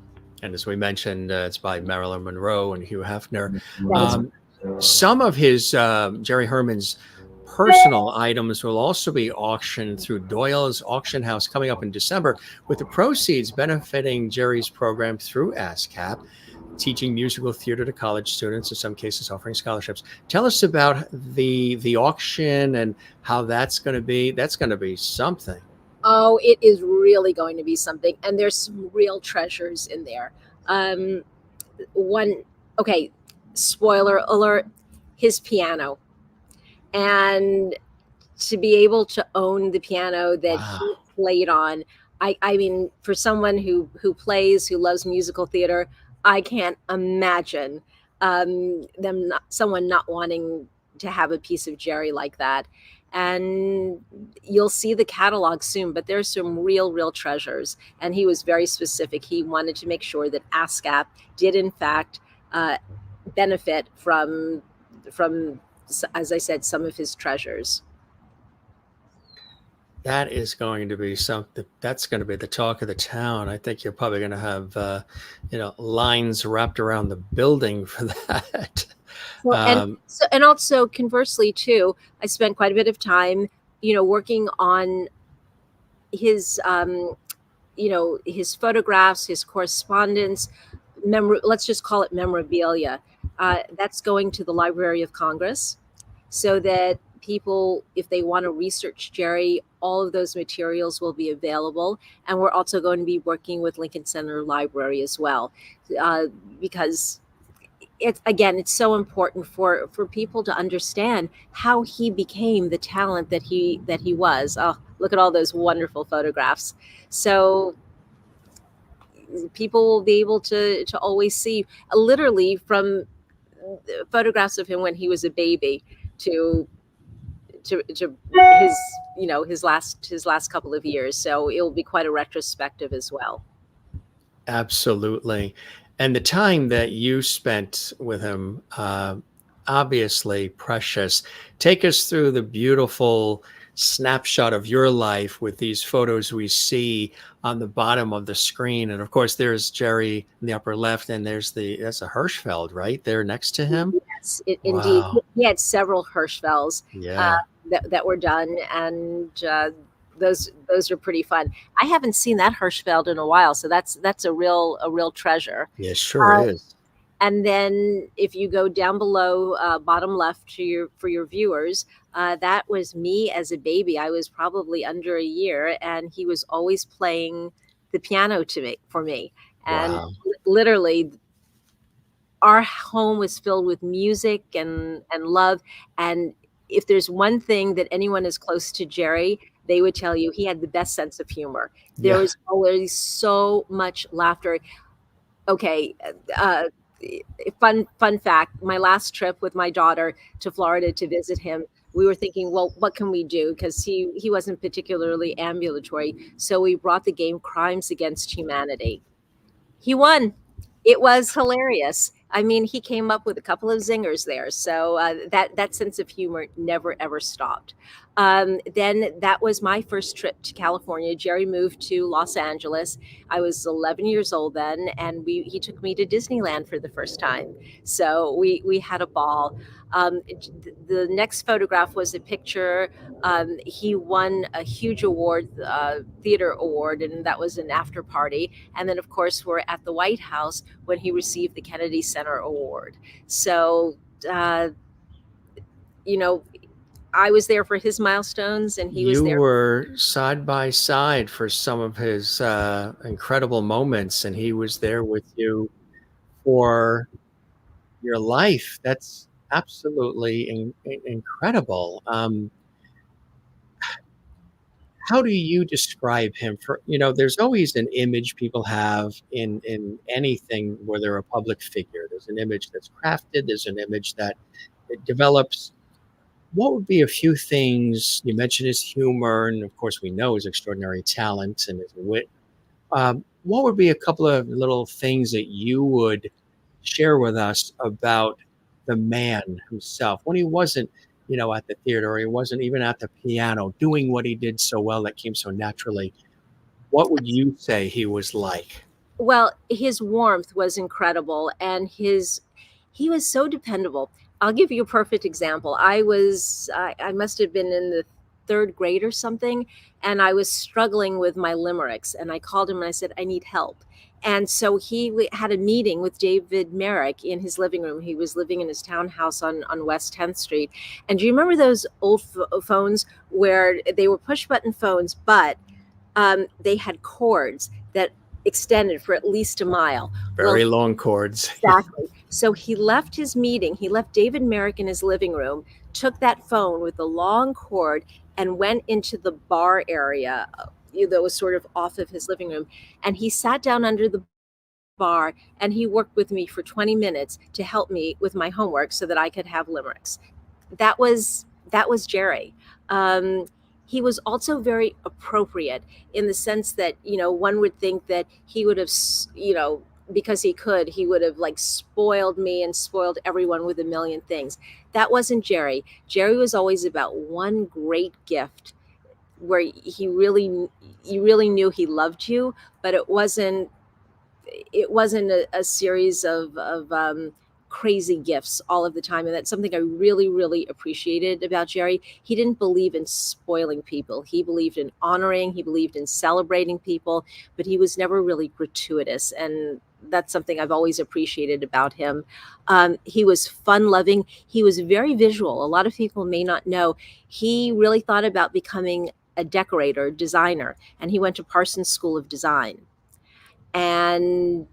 A: And as we mentioned, it's by Marilyn Monroe and Hugh Hefner.
B: That's
A: some of his Jerry Herman's personal items will also be auctioned through Doyle's Auction House coming up in December, with the proceeds benefiting Jerry's program through ASCAP, teaching musical theater to college students, in some cases offering scholarships. Tell us about the auction and how that's going to be. That's going to be something.
B: Oh, it is really going to be something. And there's some real treasures in there. Spoiler alert, his piano. And to be able to own the piano that he played on, I mean, for someone who plays, who loves musical theater, I can't imagine someone not wanting to have a piece of Jerry like that. And you'll see the catalog soon, but there's some real treasures. And he was very specific. He wanted to make sure that ASCAP did, in fact, benefit from, as I said, some of his treasures.
A: That is going to be something that's going to be the talk of the town. I think you're probably going to have, lines wrapped around the building for that.
B: Well,
A: Um,
B: and also conversely too, I spent quite a bit of time, working on his, his photographs, his correspondence, let's just call it memorabilia. That's going to the Library of Congress, so that people, if they want to research Jerry, all of those materials will be available. And we're also going to be working with Lincoln Center Library as well, because it's so important for people to understand how he became the talent that he was. Oh, look at all those wonderful photographs. So people will be able to always see, literally, from photographs of him when he was a baby to his, his last couple of years. So it'll be quite a retrospective as well.
A: Absolutely. And the time that you spent with him, obviously precious. Take us through the beautiful snapshot of your life with these photos we see on the bottom of the screen. And of course, there's Jerry in the upper left, and that's a Hirschfeld right there next to him.
B: Yes, indeed.
A: Wow.
B: He had several Hirschfelds
A: Yeah.
B: that were done, and those are pretty fun. I haven't seen that Hirschfeld in a while, so that's a real treasure.
A: Yeah, sure
B: Uh,
A: is.
B: And then if you go down below, bottom left for your viewers, that was me as a baby. I was probably under a year, and he was always playing the piano for me. And
A: Wow.
B: literally, our home was filled with music and love. And if there's one thing that anyone is close to Jerry, they would tell you he had the best sense of humor. There
A: Yeah.
B: was always so much laughter. Okay, fun fact, my last trip with my daughter to Florida to visit him, we were thinking, well, what can we do, because he wasn't particularly ambulatory. So we brought the game Crimes Against Humanity. He won. It was hilarious. I mean, he came up with a couple of zingers there. So that sense of humor never ever stopped. Then that was my first trip to California. Jerry moved to Los Angeles. I was 11 years old then, and he took me to Disneyland for the first time. So we had a ball. The next photograph was a picture. He won a huge award, theater award, and that was an after party. And then, of course, we're at the White House when he received the Kennedy Center Award. So, I was there for his milestones, and he was
A: You
B: there.
A: were side by side for some of his incredible moments, and he was there with you for your life. That's absolutely incredible. How do you describe him? There's always an image people have in anything where they're a public figure. There's an image that's crafted. There's an image that it develops. What would be a few things? You mentioned his humor, and of course, we know his extraordinary talent and his wit. What would be a couple of little things that you would share with us about the man himself when he wasn't, at the theater, or he wasn't even at the piano doing what he did so well that came so naturally? What would you say he was like?
B: Well, his warmth was incredible, and he was so dependable. I'll give you a perfect example. I must have been in the third grade or something, and I was struggling with my limericks, and I called him and I said, I need help. And so we had a meeting with David Merrick in his living room. He was living in his townhouse on West 10th Street. And do you remember those old phones where they were push button phones, but they had cords that extended for at least a mile?
A: Very long chords.
B: Exactly. So he left his meeting, he left David Merrick in his living room, took that phone with the long cord, and went into the bar area that was sort of off of his living room. And he sat down under the bar, and he worked with me for 20 minutes to help me with my homework so that I could have limericks. That was Jerry. He was also very appropriate, in the sense that, one would think that he would have, because he would have like spoiled me and spoiled everyone with a million things. That wasn't Jerry. Jerry was always about one great gift where you really knew he loved you, but it wasn't a series of crazy gifts all of the time. And that's something I really, really appreciated about Jerry. He didn't believe in spoiling people. He believed in honoring, he believed in celebrating people, but he was never really gratuitous. And that's something I've always appreciated about him. He was fun loving. He was very visual. A lot of people may not know. He really thought about becoming a decorator, designer, and he went to Parsons School of Design. And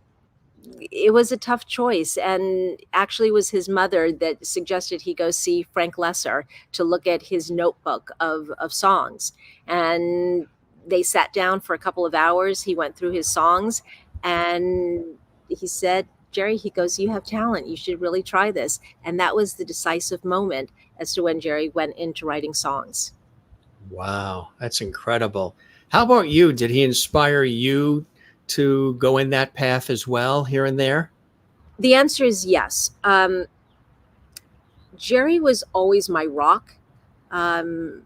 B: it was a tough choice, and actually it was his mother that suggested he go see Frank Lesser to look at his notebook of songs. And they sat down for a couple of hours. He went through his songs, and he said, Jerry, he goes, you have talent, you should really try this. And that was the decisive moment as to when Jerry went into writing songs.
A: Wow, that's incredible. How about you? Did he inspire you to go in that path as well, here and there?
B: The answer is yes. Jerry was always my rock. Um,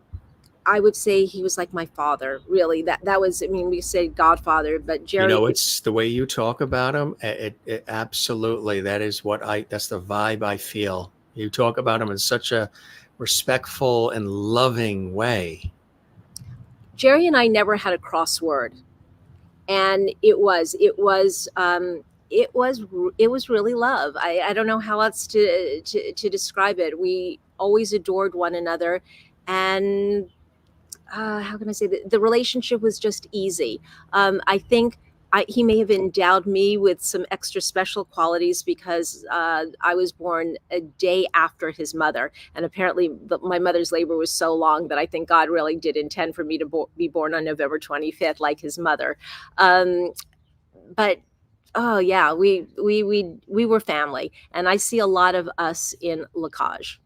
B: I would say he was like my father, really. That was, I mean, we say Godfather, but Jerry.
A: It's the way you talk about him. It absolutely, that's the vibe I feel. You talk about him in such a respectful and loving way.
B: Jerry and I never had a crossword, and it was really love. I don't know how else to describe it. We always adored one another, and how can I say that the relationship was just easy. I think he may have endowed me with some extra special qualities because I was born a day after his mother. And apparently my mother's labor was so long that I think God really did intend for me to be born on November 25th, like his mother. But oh yeah, we were family. And I see a lot of us in La Cage.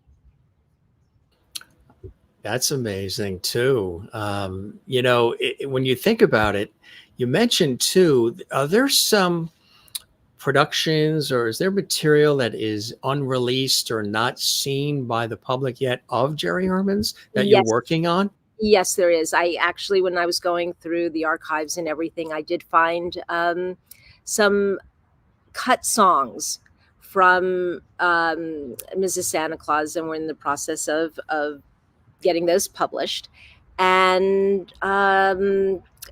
A: That's amazing too. When you think about it, you mentioned too, are there some productions or is there material that is unreleased or not seen by the public yet of Jerry Herman's that you're
B: Yes.
A: working on?
B: Yes, there is. I actually, when I was going through the archives and everything, I did find some cut songs from Mrs. Santa Claus, and we're in the process of getting those published. And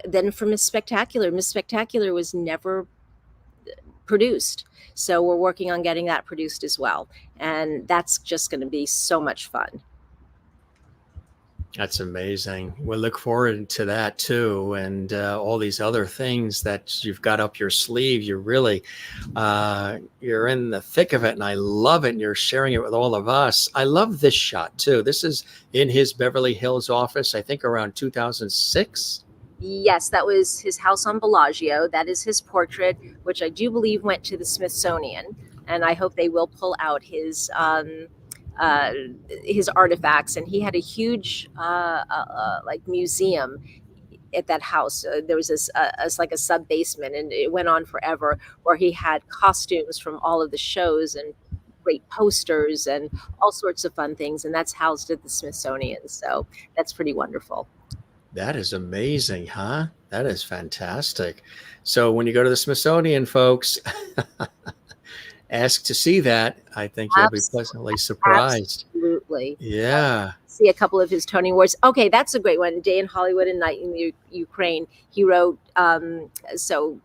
B: then for Miss Spectacular, Miss Spectacular was never produced. So we're working on getting that produced as well. And that's just going to be so much fun.
A: That's amazing. We'll look forward to that too, and all these other things that you've got up your sleeve. You're really, you're in the thick of it, and I love it. And you're sharing it with all of us. I love this shot too. This is in his Beverly Hills office, I think around 2006.
B: Yes, that was his house on Bellagio. That is his portrait, which I do believe went to the Smithsonian, and I hope they will pull out his artifacts. And he had a huge like museum at that house. There was this like a sub basement, and it went on forever, where he had costumes from all of the shows and great posters and all sorts of fun things. And that's housed at the Smithsonian. So that's pretty wonderful.
A: That is amazing, huh? That is fantastic. So when you go to the Smithsonian, folks, ask to see that. I think you'll be pleasantly surprised.
B: Absolutely.
A: Yeah.
B: See a couple of his Tony Awards. Okay, that's a great one. Day in Hollywood and Night in the Ukraine. He wrote, so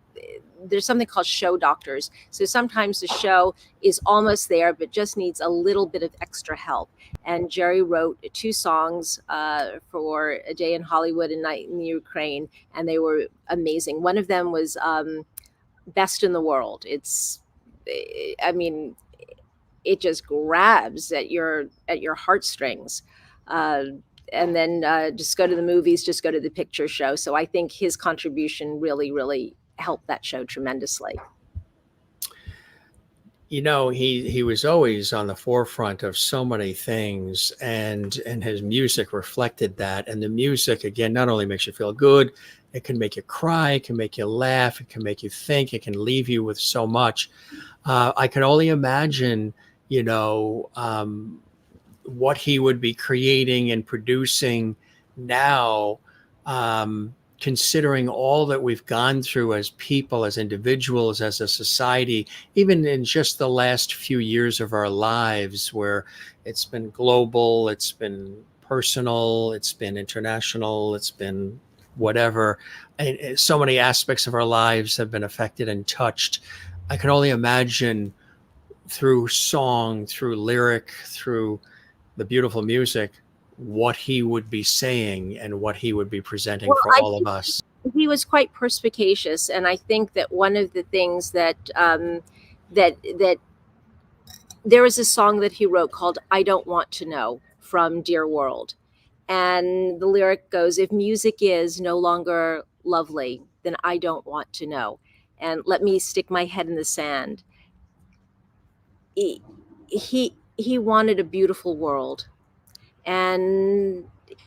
B: there's something called show doctors. So sometimes the show is almost there, but just needs a little bit of extra help. And Jerry wrote 2 songs for A Day in Hollywood and Night in the Ukraine, and they were amazing. One of them was Best in the World. I mean, it just grabs at your heartstrings. And then Just Go to the Movies, Just Go to the Picture Show. So I think his contribution really, really helped that show tremendously.
A: He was always on the forefront of so many things, and his music reflected that. And the music, again, not only makes you feel good, it can make you cry, it can make you laugh, it can make you think, it can leave you with so much. I can only imagine, what he would be creating and producing now considering all that we've gone through as people, as individuals, as a society, even in just the last few years of our lives, where it's been global, it's been personal, it's been international, it's been whatever. And so many aspects of our lives have been affected and touched. I can only imagine through song, through lyric, through the beautiful music, what he would be saying and what he would be presenting for all of us.
B: He was quite perspicacious, and I think that one of the things that that there was a song that he wrote called "I Don't Want to Know" from Dear World, and the lyric goes, "If music is no longer lovely, then I don't want to know, and let me stick my head in the sand." He wanted a beautiful world, and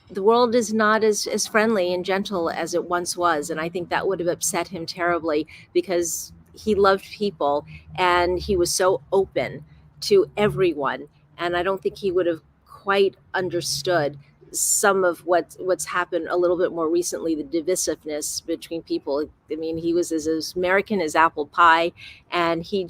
B: the world is not as friendly and gentle as it once was, and I think that would have upset him terribly, because he loved people and he was so open to everyone, and I don't think he would have quite understood some of what's happened a little bit more recently, the divisiveness between people. I mean, he was as American as apple pie, and he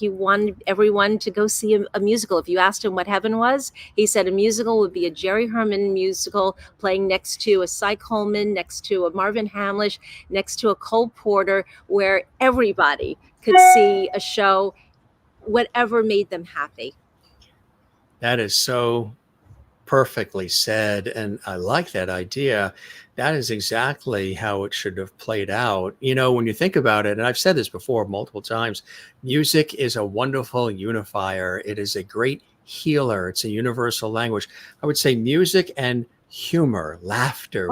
B: wanted everyone to go see a musical. If you asked him what heaven was, he said a musical would be a Jerry Herman musical playing next to a Cy Coleman, next to a Marvin Hamlish, next to a Cole Porter, where everybody could see a show, whatever made them happy.
A: That is so perfectly said, and I like that idea. That is exactly how it should have played out. You know, when you think about it, and I've said this before multiple times, music is a wonderful unifier. It is a great healer. It's a universal language. I would say music and humor, laughter.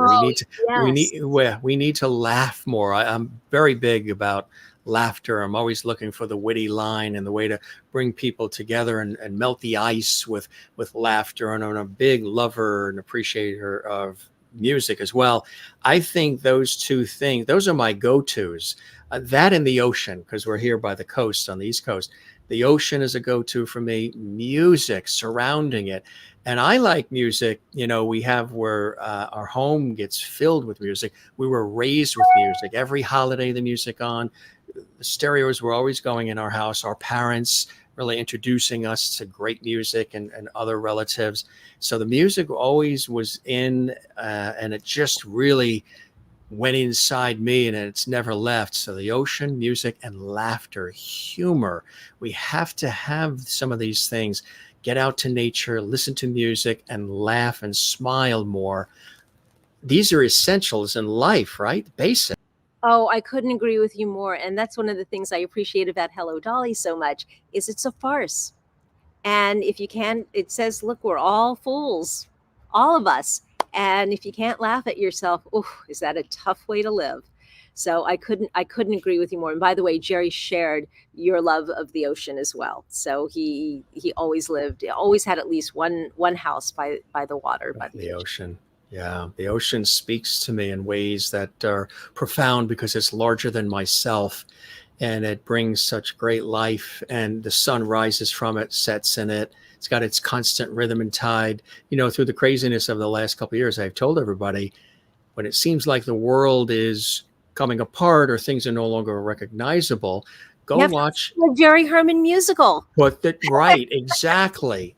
A: We need to laugh more. I'm very big about laughter. I'm always looking for the witty line and the way to bring people together and melt the ice with laughter. And I'm a big lover and appreciator of music as well. I think those two things, those are my go-tos. That and the ocean, because we're here by the coast on the East Coast. The ocean is a go-to for me. Music surrounding it. And I like music, you know, we have where our home gets filled with music. We were raised with music. Every holiday, the music on. The stereos were always going in our house. Our parents really introducing us to great music and other relatives. So the music always was in, and it just really went inside me, and it's never left. So the ocean, music, and laughter, humor. We have to have some of these things. Get out to nature, listen to music, and laugh and smile more. These are essentials in life, right? Basic.
B: Oh, I couldn't agree with you more. And that's one of the things I appreciate about Hello Dolly so much, is it's a farce. And if you can, it says, look, we're all fools, all of us. And if you can't laugh at yourself, oh, is that a tough way to live? So I couldn't agree with you more. And by the way, Jerry shared your love of the ocean as well. So he always had at least one house by the water, by the
A: ocean. Yeah, the ocean speaks to me in ways that are profound, because it's larger than myself, and it brings such great life, and the sun rises from it, sets in it. It's got its constant rhythm and tide. You know, through the craziness of the last couple of years, I've told everybody, when it seems like the world is coming apart or things are no longer recognizable, go watch
B: the Jerry Herman musical.
A: Right, exactly.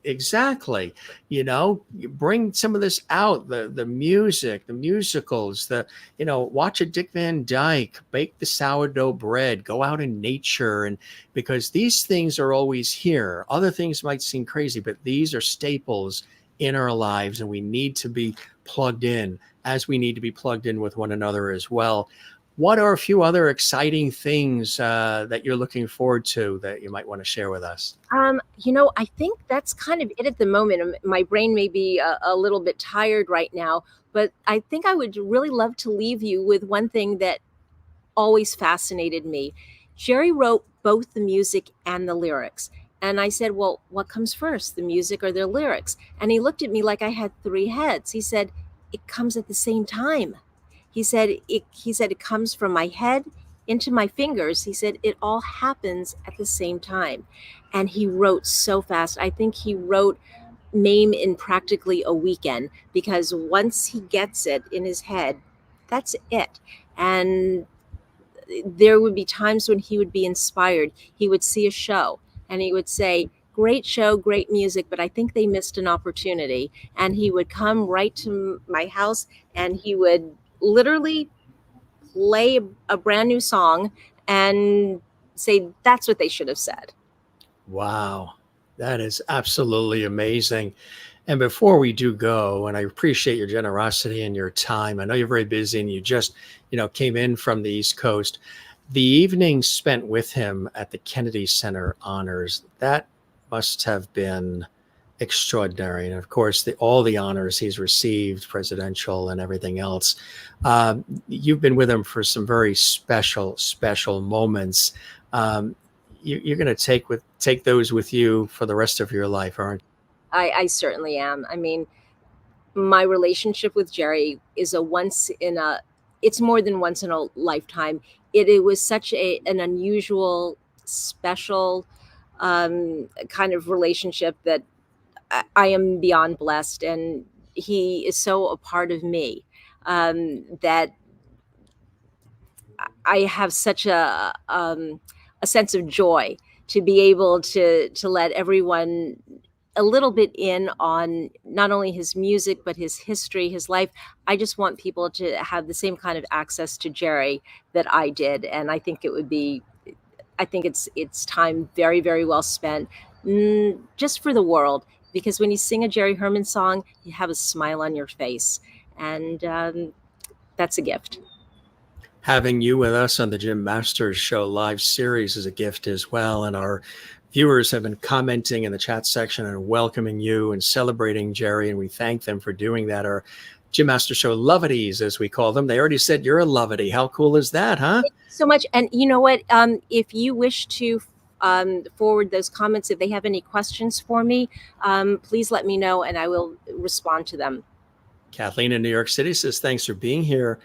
A: You know, you bring some of this out, the music, the musicals, watch a Dick Van Dyke, bake the sourdough bread, go out in nature, and because these things are always here. Other things might seem crazy, but these are staples in our lives, and we need to be plugged in, as we need to be plugged in with one another as well. What are a few other exciting things that you're looking forward to that you might want to share with us?
B: I think that's kind of it at the moment. My brain may be a little bit tired right now, but I think I would really love to leave you with one thing that always fascinated me. Jerry wrote both the music and the lyrics. And I said, well, what comes first, the music or the lyrics? And he looked at me like I had three heads. He said, it comes at the same time. He said it comes from my head into my fingers. He said it all happens at the same time. And he wrote so fast. I think he wrote Mame in practically a weekend, because once he gets it in his head, that's it. And there would be times when he would be inspired. He would see a show and he would say, great show, great music, but I think they missed an opportunity. And he would come right to my house and he would literally play a brand new song and say, that's what they should have said.
A: Wow, that is absolutely amazing. And before we do go, and I appreciate your generosity and your time. I know you're very busy and you just, came in from the East Coast. The evening spent with him at the Kennedy Center Honors, that must have been extraordinary. And of course, all the honors he's received, presidential and everything else. You've been with him for some very special, special moments. You're going to take those with you for the rest of your life, aren't you?
B: I certainly am. I mean, my relationship with Jerry is it's more than once in a lifetime. It was such an unusual, special kind of relationship that I am beyond blessed. And he is so a part of me that I have such a sense of joy to be able to let everyone a little bit in on not only his music, but his history, his life. I just want people to have the same kind of access to Jerry that I did. And I think it's time very, very well spent, just for the world. Because when you sing a Jerry Herman song, you have a smile on your face. And that's a gift.
A: Having you with us on the Jim Masters Show live series is a gift as well. And our viewers have been commenting in the chat section and welcoming you and celebrating Jerry, and we thank them for doing that. Our Jim Masters Show lovities, as we call them. They already said you're a lovity. How cool is that, huh?
B: Thank you so much. And you know what? If you wish to forward those comments, if they have any questions for me, please let me know and I will respond to them.
A: Kathleen in New York City says, thanks for being here.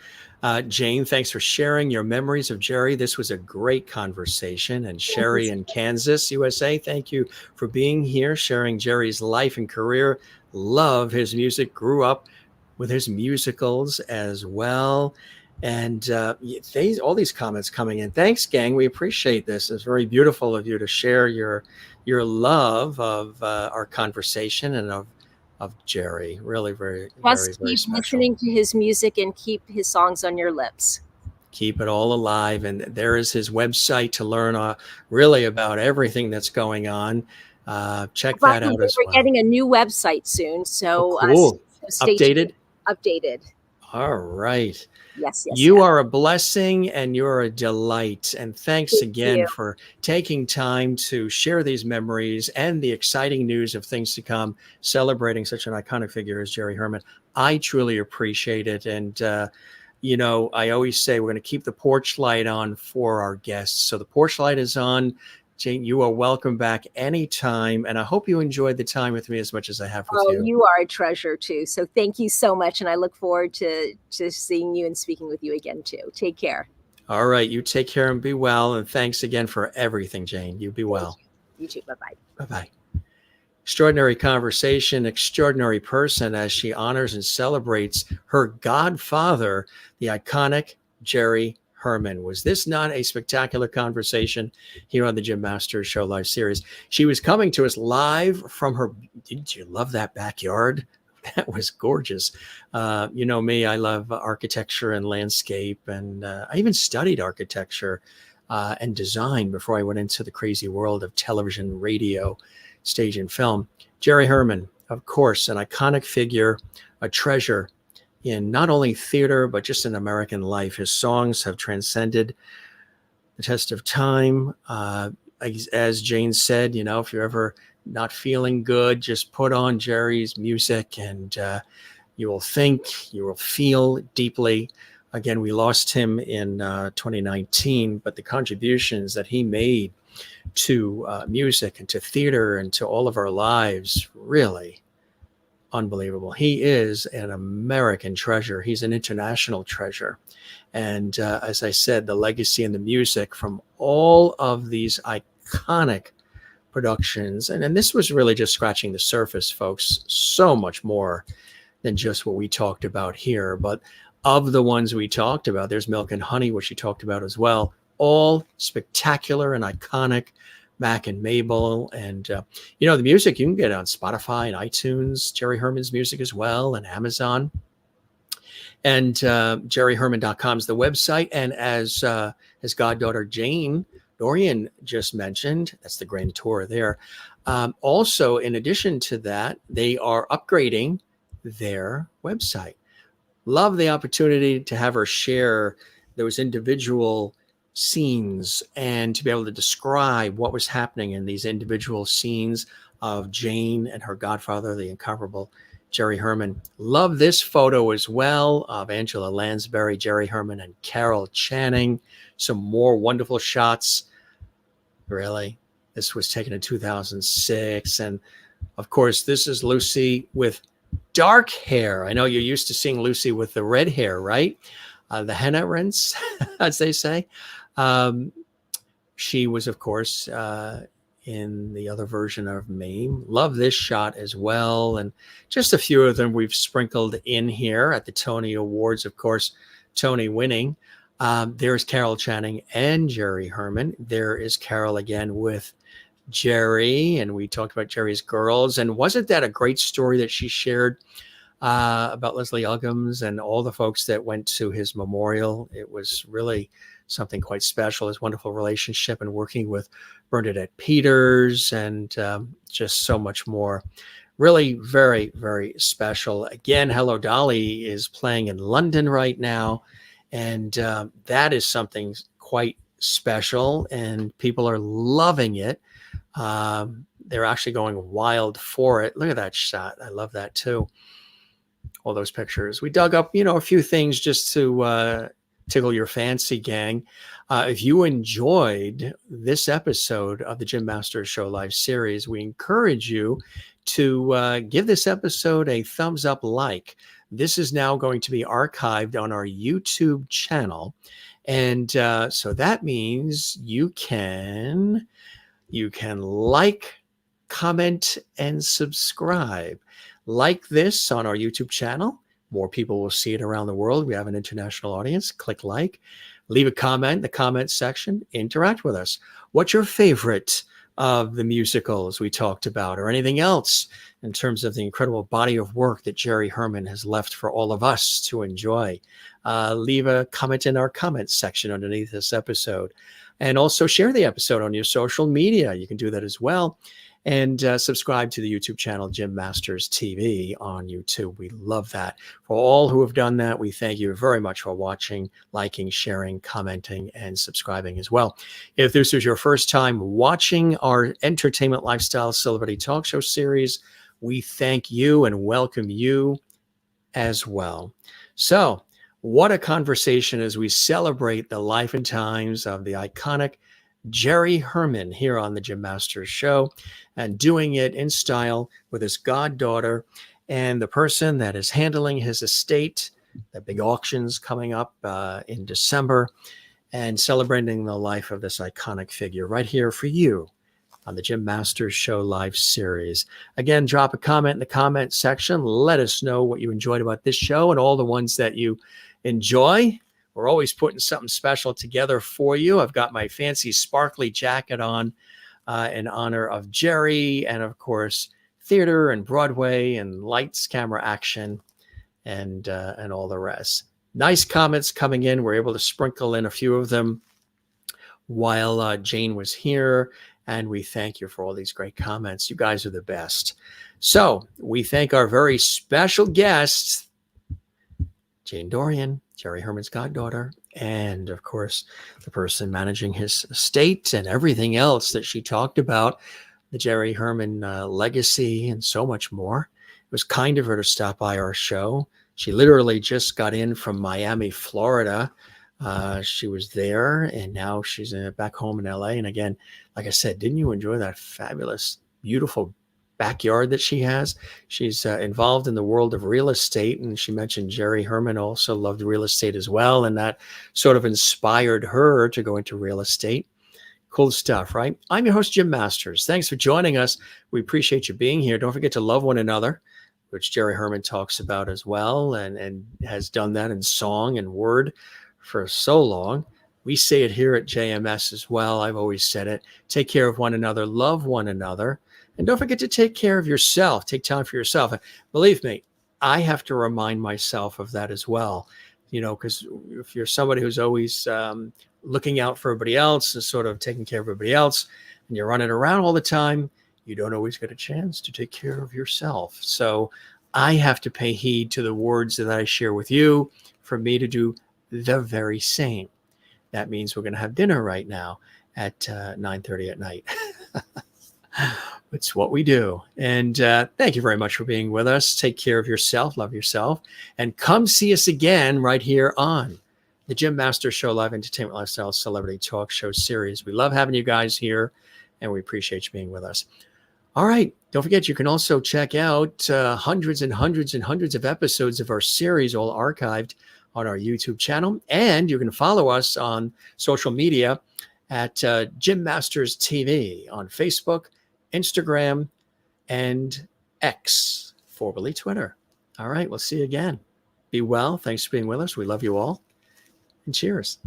A: Jane, thanks for sharing your memories of Jerry. This was a great conversation. And Sherry in Kansas, USA, thank you for being here, sharing Jerry's life and career. Love his music, grew up with his musicals as well. And all these comments coming in. Thanks, gang. We appreciate this. It's very beautiful of you to share your love of our conversation and of Jerry. Really very, very, very
B: keep
A: special.
B: Listening to his music and keep his songs on your lips.
A: Keep it all alive. And there is his website to learn really about everything that's going on. Check that out as well.
B: We're getting a new website soon. So
A: cool.
B: Stay
A: updated?
B: Updated.
A: All right.
B: Yes.
A: You are a blessing and you're a delight. And thanks again for taking time to share these memories and the exciting news of things to come, celebrating such an iconic figure as Jerry Herman. I truly appreciate it. And, I always say we're going to keep the porch light on for our guests. So the porch light is on. Jane, you are welcome back anytime. And I hope you enjoyed the time with me as much as I have with you.
B: You are a treasure too. So thank you so much. And I look forward to seeing you and speaking with you again too. Take care.
A: All right. You take care and be well. And thanks again for everything, Jane. You be well.
B: You too. Bye-bye.
A: Bye-bye. Extraordinary conversation, extraordinary person as she honors and celebrates her godfather, the iconic Jerry Herman. Was this not a spectacular conversation here on the Jim Masters Show live series? She was coming to us live from her. Didn't you love that backyard? That was gorgeous. You know me, I love architecture and landscape. And I even studied architecture and design before I went into the crazy world of television, radio, stage, and film. Jerry Herman, of course, an iconic figure, a treasure in not only theater, but just in American life. His songs have transcended the test of time. As Jane said, if you're ever not feeling good, just put on Jerry's music and you will think, you will feel deeply. Again, we lost him in 2019, but the contributions that he made to music and to theater and to all of our lives, really unbelievable. He is an American treasure. He's an international treasure. And as I said, the legacy and the music from all of these iconic productions. And this was really just scratching the surface, folks. So much more than just what we talked about here. But of the ones we talked about, there's Milk and Honey, which you talked about as well. All spectacular and iconic. Mack and Mabel. And, the music you can get on Spotify and iTunes, Jerry Herman's music as well, and Amazon. And jerryherman.com is the website. And as goddaughter Jane Dorian just mentioned, that's the grand tour there. Also, in addition to that, they are upgrading their website. Love the opportunity to have her share those individual scenes and to be able to describe what was happening in these individual scenes of Jane and her godfather, the incomparable Jerry Herman. Love this photo as well of Angela Lansbury, Jerry Herman, and Carol Channing. Some more wonderful shots. Really, this was taken in 2006. And of course, this is Lucy with dark hair. I know you're used to seeing Lucy with the red hair, right? The henna rinse, as they say. She was, of course, in the other version of Mame. Love this shot as well. And just a few of them we've sprinkled in here at the Tony Awards, of course, Tony winning. There's Carol Channing and Jerry Herman. There is Carol again with Jerry. And we talked about Jerry's girls. And wasn't that a great story that she shared about Leslie Uggams and all the folks that went to his memorial? It was really something quite special, his wonderful relationship and working with Bernadette Peters and just so much more. Really very, very special. Again, Hello Dolly is playing in London right now. And that is something quite special and people are loving it. They're actually going wild for it. Look at that shot. I love that too. All those pictures. We dug up, a few things just to tickle your fancy, gang. If you enjoyed this episode of the Jim Masters Show Live series, we encourage you to give this episode a thumbs up like. This is now going to be archived on our YouTube channel. And so that means you can like, comment, and subscribe. Like this on our YouTube channel. More people will see it around the world. We have an international audience. Click like. Leave a comment in the comment section. Interact with us. What's your favorite of the musicals we talked about or anything else in terms of the incredible body of work that Jerry Herman has left for all of us to enjoy? Leave a comment in our comment section underneath this episode. And also share the episode on your social media. You can do that as well. And subscribe to the YouTube channel, Jim Masters TV on YouTube. We love that. For all who have done that, we thank you very much for watching, liking, sharing, commenting, and subscribing as well. If this is your first time watching our Entertainment Lifestyle Celebrity Talk Show series, we thank you and welcome you as well. So, what a conversation as we celebrate the life and times of the iconic Jerry Herman here on the Jim Masters Show, and doing it in style with his goddaughter and the person that is handling his estate, the big auctions coming up in December, and celebrating the life of this iconic figure right here for you on the Jim Masters Show Live series. Again, drop a comment in the comment section. Let us know what you enjoyed about this show and all the ones that you enjoy. We're always putting something special together for you. I've got my fancy sparkly jacket on in honor of Jerry and, of course, theater and Broadway and lights, camera, action, and all the rest. Nice comments coming in. We're able to sprinkle in a few of them while Jane was here, and we thank you for all these great comments. You guys are the best. So we thank our very special guest, Jane Dorian, Jerry Herman's goddaughter, and of course, the person managing his estate and everything else that she talked about, the Jerry Herman legacy and so much more. It was kind of her to stop by our show. She literally just got in from Miami, Florida. She was there and now she's back home in LA. And again, like I said, didn't you enjoy that fabulous, beautiful backyard that she has? She's involved in the world of real estate, and she mentioned Jerry Herman also loved real estate as well, and that sort of inspired her to go into real estate. Cool stuff, right? I'm your host, Jim Masters. Thanks for joining us. We appreciate you being here. Don't forget to love one another, which Jerry Herman talks about as well, and has done that in song and word for so long. We say it here at JMS as well. I've always said it. Take care of one another, love one another, and don't forget to take care of yourself. Take time for yourself. Believe me, I have to remind myself of that as well. Because if you're somebody who's always looking out for everybody else and sort of taking care of everybody else, and you're running around all the time, you don't always get a chance to take care of yourself. So I have to pay heed to the words that I share with you for me to do the very same. That means we're going to have dinner right now at 9:30 at night. It's what we do. And thank you very much for being with us. Take care of yourself, love yourself, and come see us again right here on the Jim Masters Show Live Entertainment Lifestyle Celebrity Talk Show Series. We love having you guys here, and we appreciate you being with us. All right. Don't forget, you can also check out hundreds and hundreds and hundreds of episodes of our series, all archived on our YouTube channel. And you can follow us on social media at Jim Masters TV on Facebook, Instagram, and X, formerly Twitter. All right. We'll see you again. Be well. Thanks for being with us. We love you all. And cheers.